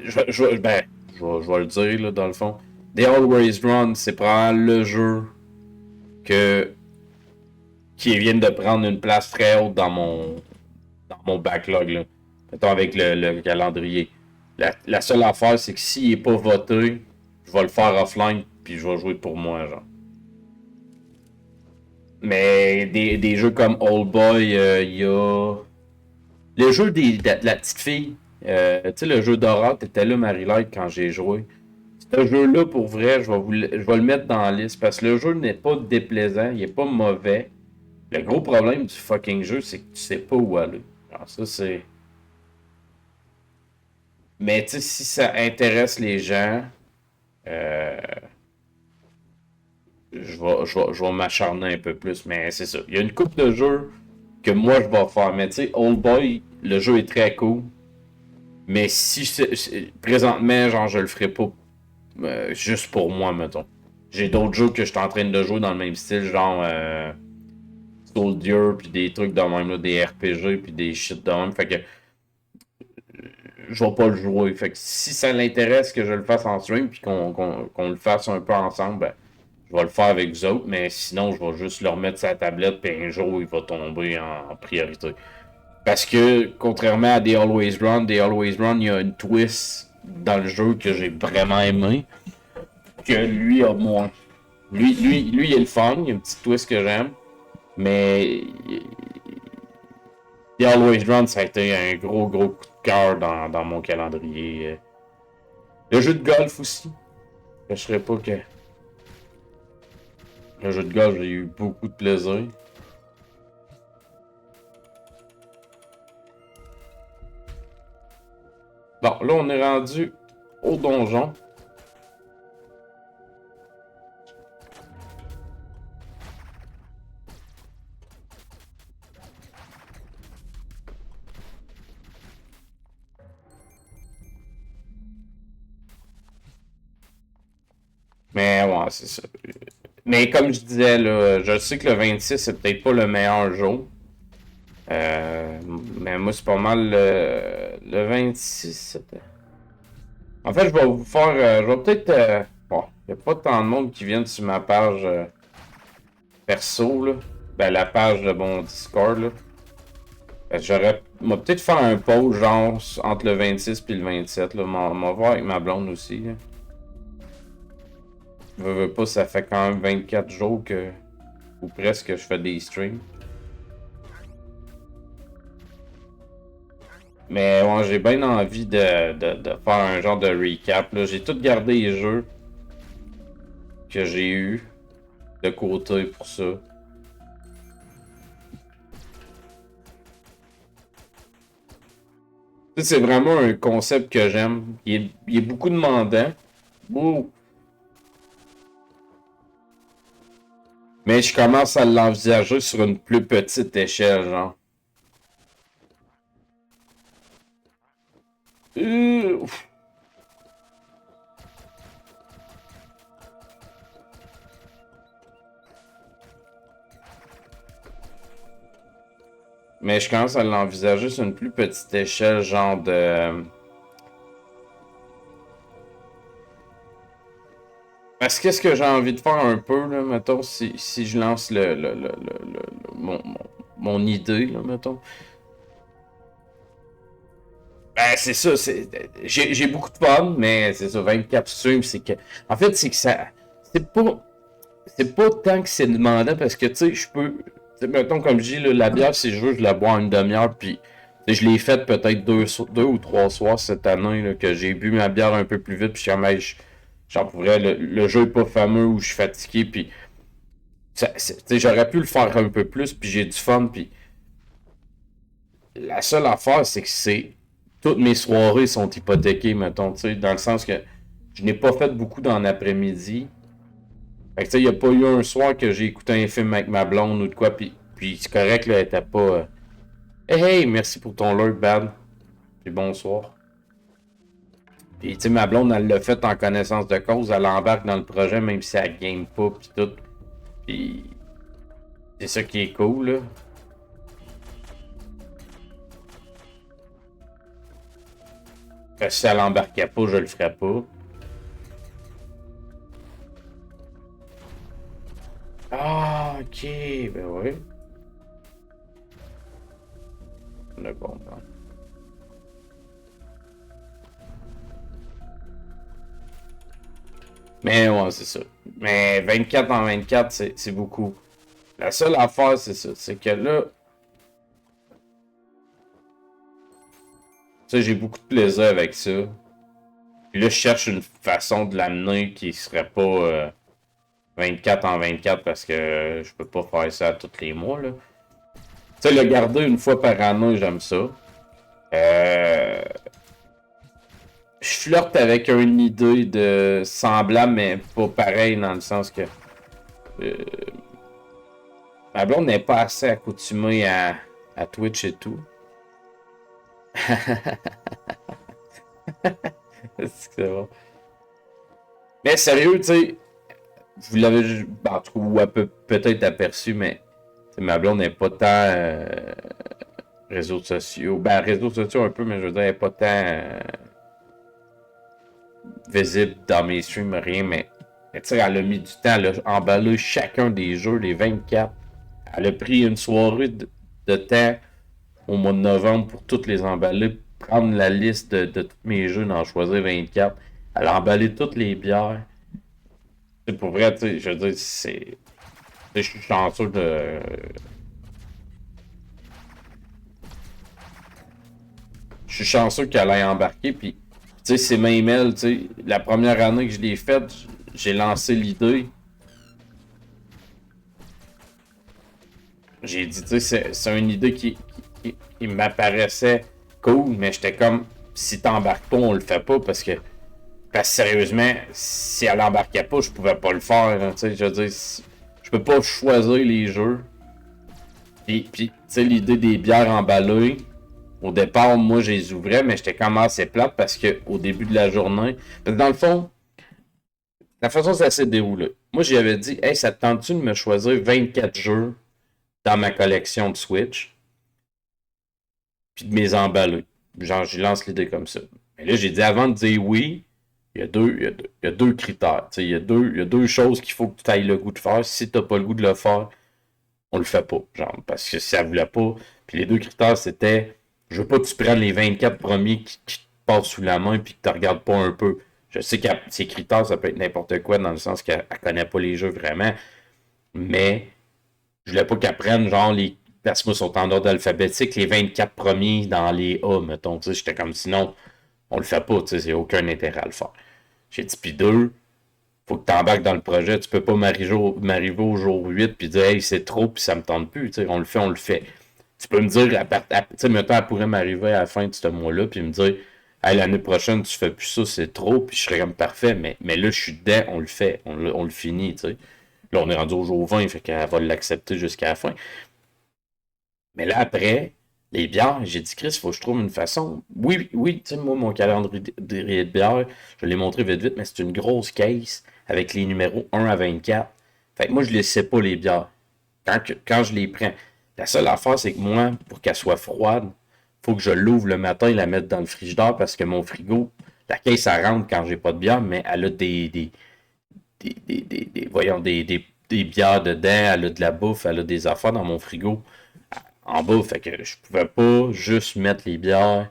je vais le dire, là, dans le fond. They Always Run, c'est probablement le jeu qui vient de prendre une place très haute dans mon backlog, là. Mettons avec le calendrier. La seule affaire, c'est que s'il n'est pas voté, je vais le faire offline, puis je vais jouer pour moi, genre. Mais des jeux comme Old Boy, il y a... Le jeu de la petite fille, tu sais, le jeu d'horreur, t'étais là, Marie-Light, quand j'ai joué. Ce jeu-là, pour vrai, je vais le mettre dans la liste, parce que le jeu n'est pas déplaisant, il est pas mauvais. Le gros problème du fucking jeu, c'est que tu sais pas où aller. Alors ça, c'est... Mais tu sais, si ça intéresse les gens, je vais m'acharner un peu plus, mais c'est ça. Il y a une couple de jeux que moi je vais faire, mais tu sais, Old Boy, le jeu est très cool. Mais si présentement, genre, je le ferai pas juste pour moi, mettons. J'ai d'autres jeux que je suis en train de jouer dans le même style, genre Soldier, puis des trucs de même, là, des RPG, puis des shit de même. Fait que je vais pas le jouer. Fait que si ça l'intéresse que je le fasse en stream, puis qu'on le fasse un peu ensemble, ben, je vais le faire avec vous autres, mais sinon, je vais juste le remettre sur la tablette, puis un jour, il va tomber en priorité. Parce que, contrairement à The Always Run, il y a une twist dans le jeu que j'ai vraiment aimé, que lui a moins. Lui, il est le fun, il y a une petite twist que j'aime, mais The Always Run, ça a été un gros coup de cœur dans mon calendrier. Le jeu de golf aussi. Je serais pas que... Le jeu de golf, j'ai eu beaucoup de plaisir. Bon, là, on est rendu au donjon. Mais ouais, c'est ça. Mais comme je disais, là, je sais que le 26, c'est peut-être pas le meilleur jour. Mais moi, c'est pas mal le 26. C'était... En fait, je vais vous faire... je vais peut-être... bon, il n'y a pas tant de monde qui viennent sur ma page perso, là. Ben, la page de mon Discord, là. J'aurais... Moi, peut-être faire un pause, genre, entre le 26 et le 27, là. M'en voir avec ma blonde aussi, là. Je veux pas, ça fait quand même 24 jours que... Ou presque que je fais des streams. Mais ouais, j'ai bien envie de faire un genre de recap. J'ai tout gardé les jeux que j'ai eu de côté pour ça. C'est vraiment un concept que j'aime. Il est beaucoup demandant. Ouh. Mais je commence à l'envisager sur une plus petite échelle, genre. Ouf. Mais je commence à l'envisager sur une plus petite échelle, genre de... Parce qu'est-ce que j'ai envie de faire un peu, là, mettons, si je lance mon idée, là, mettons. Ben, c'est ça, j'ai beaucoup de fun, mais c'est ça, 24 streams, c'est que... En fait, c'est que ça... C'est pas tant que c'est demandant, parce que, tu sais, je peux... T'sais, mettons, comme je dis, là, la bière, si je veux, je la bois en une demi-heure, puis je l'ai faite peut-être deux ou trois soirs cette année, là, que j'ai bu ma bière un peu plus vite, puis je suis comme, j'en pourrais, le jeu est pas fameux, ou je suis fatigué, puis j'aurais pu le faire un peu plus, puis j'ai du fun, puis la seule affaire, c'est que toutes mes soirées sont hypothéquées, mettons, tu sais, dans le sens que je n'ai pas fait beaucoup dans l'après-midi. Fait que tu sais, il n'y a pas eu un soir que j'ai écouté un film avec ma blonde ou de quoi, puis c'est correct, là, elle était pas... Hey, merci pour ton lurk, Bad. Puis bonsoir. Puis tu sais, ma blonde, elle l'a fait en connaissance de cause, elle embarque dans le projet, même si elle game pas, puis tout. Puis c'est ça qui est cool, là. Parce que si elle embarquait pas, je le ferais pas. Ah, ok, ben oui. Je comprends. Mais ouais, c'est ça. Mais 24 en 24, c'est beaucoup. La seule affaire, c'est ça. C'est que là... Tu sais, j'ai beaucoup de plaisir avec ça. Puis là, je cherche une façon de l'amener qui serait pas... 24 en 24 parce que je peux pas faire ça tous les mois, là. Tu sais, le garder une fois par année, j'aime ça. Je flirte avec une idée de semblable, mais pas pareil dans le sens que... ma blonde n'est pas assez accoutumée à Twitch et tout. C'est bon. Mais sérieux, tu sais... Vous l'avez, en tout cas, peut-être aperçu, mais ma blonde n'est pas tant réseaux sociaux. Ben, réseaux sociaux un peu, mais je veux dire, elle n'est pas tant visible dans mes streams, rien, mais tu sais, elle a mis du temps, elle a emballé chacun des jeux, les 24. Elle a pris une soirée de temps au mois de novembre pour toutes les emballer, prendre la liste de tous mes jeux, d'en choisir 24. Elle a emballé toutes les bières. C'est pour vrai, tu sais, je veux dire, je suis chanceux de... Je suis chanceux qu'elle ait embarqué, puis, tu sais, c'est mes emails, tu sais, la première année que je l'ai faite, j'ai lancé l'idée. J'ai dit, tu sais, c'est une idée qui m'apparaissait cool, mais j'étais comme, si t'embarques pas, on le fait pas, parce que sérieusement, si elle embarquait pas, je pouvais pas le faire. Tu sais, je veux dire, je peux pas choisir les jeux. Puis tu sais, l'idée des bières emballées, au départ, moi, je les ouvrais, mais j'étais quand même assez plate parce que au début de la journée, dans le fond, la façon dont ça s'est déroulé, moi, j'avais dit, hey, ça te tente-tu de me choisir 24 jeux dans ma collection de Switch, puis de mes emballer? Genre, je lance l'idée comme ça. Mais là, j'ai dit, avant de dire oui, il y a deux critères. Il y a deux choses qu'il faut que tu ailles le goût de faire. Si tu n'as pas le goût de le faire, on le fait pas. Genre, parce que si ça voulait pas. Puis les deux critères, c'était je veux pas que tu prennes les 24 premiers qui te passent sous la main puis que tu regardes pas un peu. Je sais que ces critères, ça peut être n'importe quoi dans le sens qu'elle connaît pas les jeux vraiment. Mais je voulais pas qu'elle prenne genre les. Parce que moi, sont en ordre alphabétique, les 24 premiers dans les A, mettons. J'étais comme sinon, on le fait pas, c'est aucun intérêt à le faire. J'ai dit, puis 2, faut que tu embarques dans le projet. Tu peux pas m'arriver au jour 8 puis dire, hey, c'est trop, puis ça me tente plus. On le fait. Tu peux me dire, mettons, elle pourrait m'arriver à la fin de ce mois-là, puis me dire, hey, l'année prochaine, tu fais plus ça, c'est trop, puis je serais comme parfait. Mais là, je suis dedans, on le fait, on le finit. T'sais. Là, on est rendu au jour 20, fait qu'elle va l'accepter jusqu'à la fin. Mais là, après, les bières, j'ai dit, Chris, il faut que je trouve une façon. Oui, tu sais, moi, mon calendrier de bière, je l'ai montré vite, mais c'est une grosse case avec les numéros 1 à 24. Fait que moi, je ne les sais pas, les bières. Quand je les prends. La seule affaire, c'est que moi, pour qu'elle soit froide, il faut que je l'ouvre le matin et la mette dans le frigidaire parce que mon frigo, la caisse, elle rentre quand j'ai pas de bière, mais elle a des bières dedans, elle a de la bouffe, elle a des affaires dans mon frigo en bas. Fait que je pouvais pas juste mettre les bières,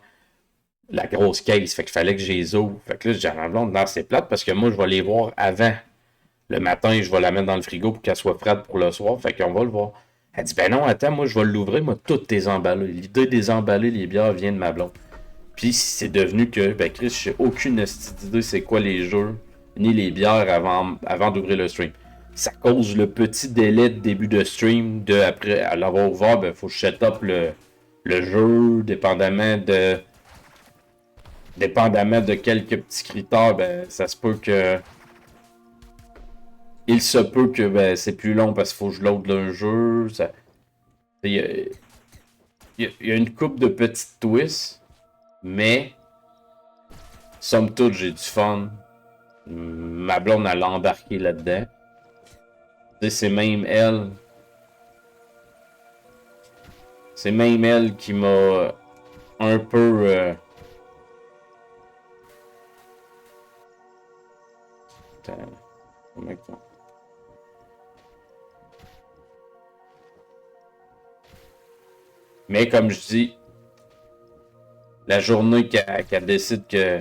la grosse caisse. Fait qu'il fallait que je les ouvre. Fait que là, j'ai un blonde dans ces plates parce que moi, je vais les voir avant. Le matin, je vais la mettre dans le frigo pour qu'elle soit froide pour le soir. Fait qu'on va le voir. Elle dit, ben non, attends, moi, je vais l'ouvrir. Moi, toutes tes emballées. L'idée des emballer les bières vient de ma blonde. Puis, c'est devenu que, ben, Chris, je n'ai aucune idée c'est quoi les jeux, ni les bières avant d'ouvrir le stream. Ça cause le petit délai de début de stream. Après, à l'avoir ouvert, ben, faut que je set up le jeu, dépendamment de quelques petits critères, ben, ça se peut que. Il se peut que ben, c'est plus long parce qu'il faut que je load le jeu. Il y a une couple de petites twists, mais somme toute, j'ai du fun. Ma blonde, elle a embarqué là-dedans. C'est même elle. C'est même elle qui m'a un peu. Attends. Mais comme je dis, la journée qu'elle décide que...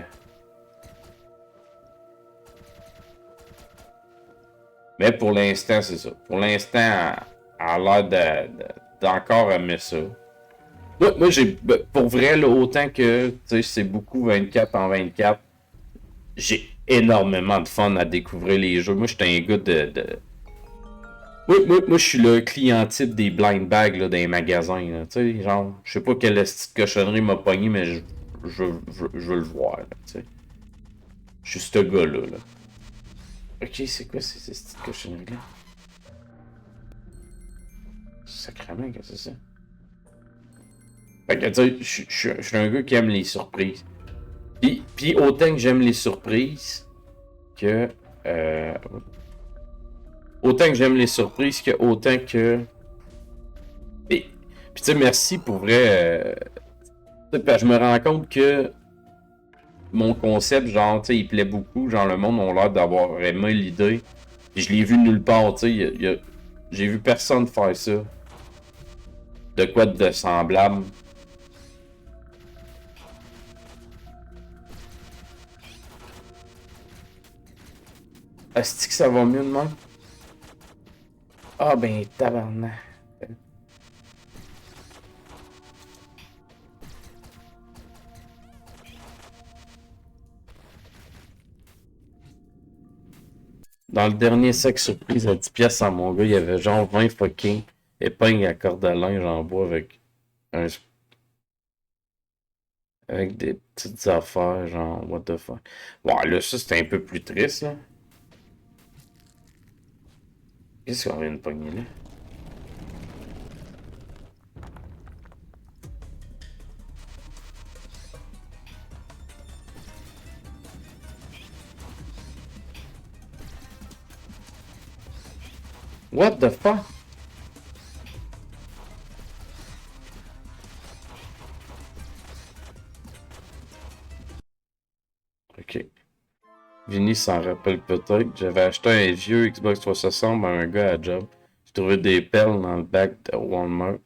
Mais pour l'instant, c'est ça. Pour l'instant, elle a l'air d'encore aimer ça. Moi j'ai... Pour vrai, là, autant que c'est beaucoup 24 en 24, j'ai énormément de fun à découvrir les jeux. Moi, j'étais un gars de... Moi, je suis le client type des blind bags là, dans les magasins. Tu sais, genre, je sais pas quelle petite cochonnerie m'a pogné, mais je veux le voir. Tu sais. Je suis ce gars-là. Là. Ok, c'est quoi ces petites cochonneries-là? Sacrément, qu'est-ce que c'est ça? Fait que, tu sais, je suis un gars qui aime les surprises. Puis autant que j'aime les surprises, que... Autant que j'aime les surprises, que autant que... Puis tu sais, merci pour vrai. Je me rends compte que mon concept, genre, tu sais, il plaît beaucoup. Genre, le monde a l'air d'avoir aimé l'idée. Puis je l'ai vu nulle part, tu sais. J'ai vu personne faire ça. De quoi de semblable. Est-ce que ça va mieux de même? Ah ben, tabarnak. Dans le dernier sac surprise à 10 pièces à mon gars, il y avait genre 20 fucking épingles à corde à linge en bois avec des petites affaires, genre, what the fuck. Bon, là, ça, c'était un peu plus triste, là. Qu'est-ce qu'on vient de pogner là? What the fuck? Ok. Vinny s'en rappelle peut-être. J'avais acheté un vieux Xbox 360 à un gars à job. J'ai trouvé des perles dans le bac de Walmart.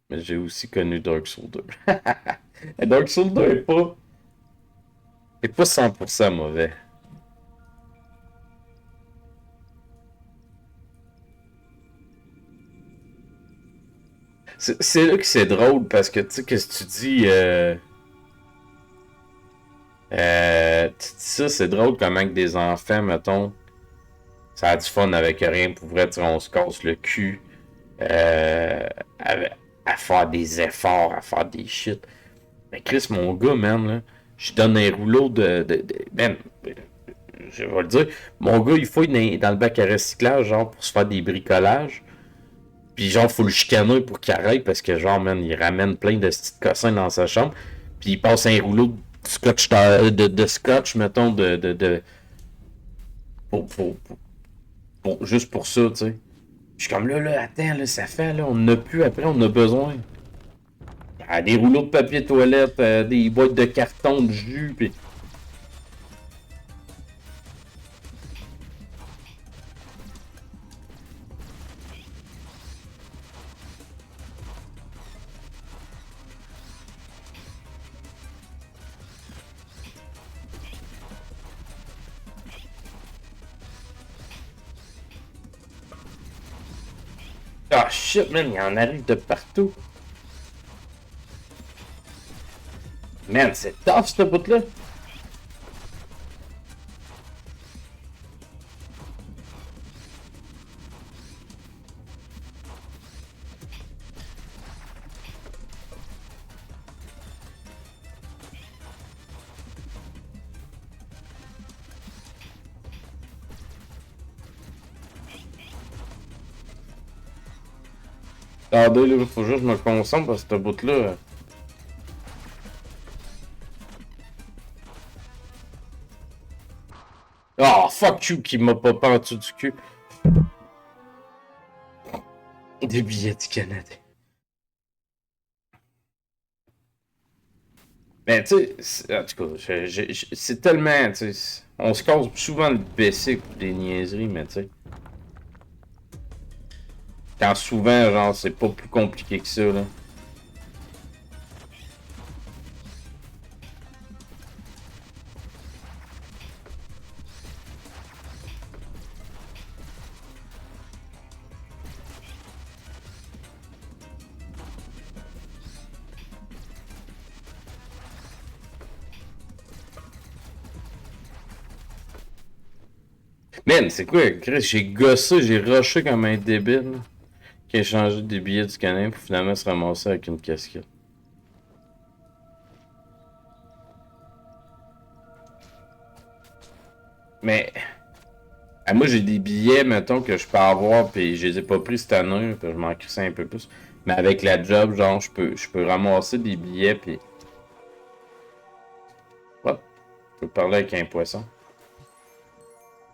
Mais j'ai aussi connu Dark Souls 2. Dark Souls 2 est pas 100% mauvais. C'est là que c'est drôle parce que tu sais, qu'est-ce que tu dis? Tu dis ça, c'est drôle comment que des enfants, mettons, ça a du fun avec rien. Pour vrai, on se casse le cul à faire des efforts, à faire des shit. Mais Chris, mon gars, man, là, je donne un rouleau man, je vais le dire, mon gars, il fouille dans le bac à recyclage, genre, pour se faire des bricolages. Puis genre, faut le chicaner pour qu'il arrête, parce que genre, man, il ramène plein de petits cossins dans sa chambre. Puis il passe un rouleau de scotch, de scotch, mettons, juste pour ça, tu sais. Je suis comme là, attends, là, ça fait, là, on n'a plus après, on a besoin. Des rouleaux de papier toilette, des boîtes de carton, de jus, puis... Ah shit, man, il en arrive de partout. Man, c'est tough, ce bout-là. Attendez, là, faut juste que je me concentre parce que ce bout-là... Oh, fuck you qui m'a pas en dessous du cul. Des billets du Canada. Ben, tu sais, en tout cas, c'est tellement, tu sais, on se casse souvent le BC pour des niaiseries, mais tu sais. Quand souvent, genre, c'est pas plus compliqué que ça, là. Man, c'est quoi, Chris? J'ai gossé, j'ai rushé comme un débile, là, qui a changé des billets du Canadien pour finalement se ramasser avec une casquette. Mais, moi j'ai des billets, mettons, que je peux avoir, puis je les ai pas pris cette année, puis je m'en crissais un peu plus. Mais avec la job, genre, je peux ramasser des billets, puis... Hop, je peux parler avec un poisson.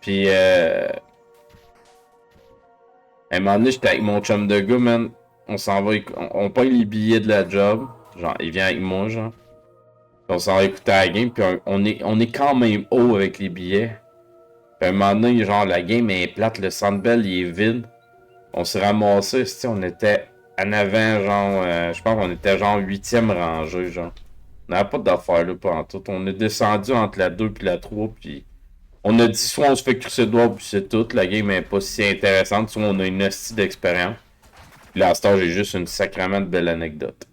Puis, à un moment donné, j'étais avec mon chum de gars, man. On s'en va, on paye les billets de la job. Genre, il vient avec moi, genre. Puis on s'en va écouter la game, puis on est quand même haut avec les billets. Puis à un moment donné, genre, la game est plate, le Sandbell, il est vide. On s'est ramassé, tu sais, on était en avant, genre, je pense qu'on était genre 8e rangée, genre. On n'avait pas d'affaires, là, pas en tout. On est descendu entre la 2 puis la 3, puis... On a dit soit on se fait crisser de doigts puis c'est tout, la game est pas si intéressante, soit on a une hostie d'expérience. Puis là, à ce temps, j'ai juste une sacrément de belle anecdote.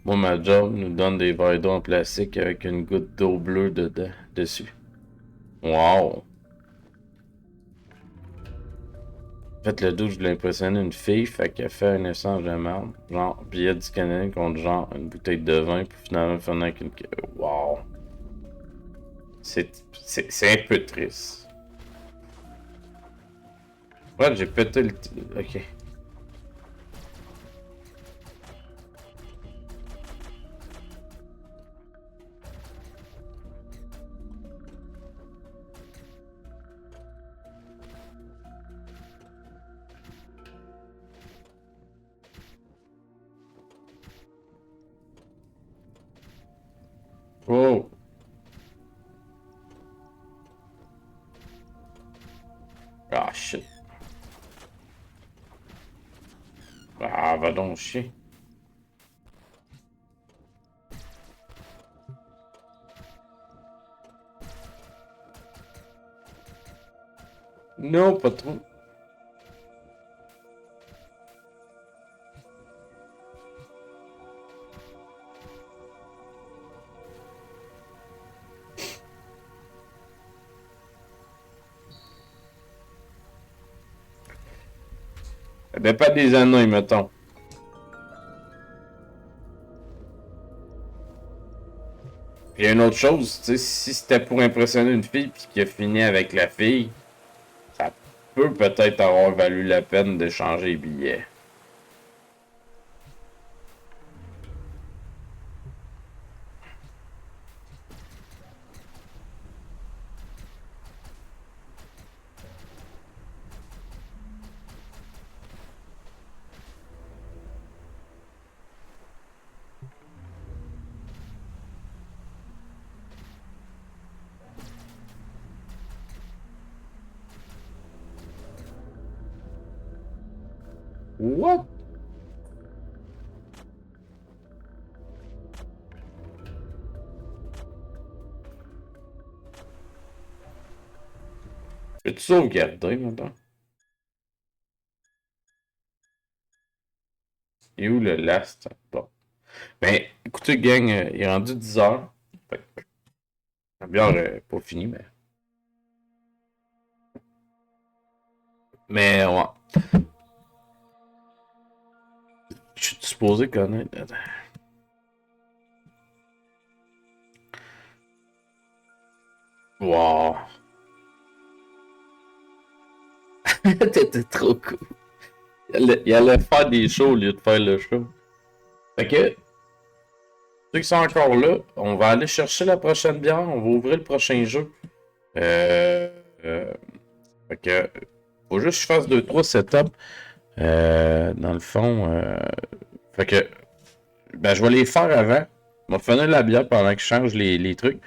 Moi, ma job nous donne des verres d'eau en plastique avec une goutte d'eau bleue dessus. Wow! En fait, le doute, je voulais impressionner une fille, fait qu'elle fait un échange de merde. Genre, billet du Canadien contre genre une bouteille de vin, puis finalement, finir avec une... Wow! C'est un peu triste. Ouais, j'ai pété le... Ok. Oh! Ah, shit. Ah, va donc chier. Non, pas trop. Ben, pas des anneaux, mettons. Il y a une autre chose, tu sais, si c'était pour impressionner une fille puis qu'il a fini avec la fille, ça peut peut-être avoir valu la peine d'échanger les billets. What? Peux-tu sauvegarder maintenant? Et où le last? Bon. Ben, écoutez, gang, il est rendu 10h. La bière n'est pas finie, mais. Mais, ouais. Je suis supposé connaître. Wow. T'étais trop cool. Il allait faire des shows au lieu de faire le show. Fait que, ceux qui sont encore là, on va aller chercher la prochaine bière. On va ouvrir le prochain jeu. Fait que, faut juste que je fasse 2-3 setups. Dans le fond, fait que, ben, je vais les faire avant. Je vais finir la bière pendant que je change les trucs.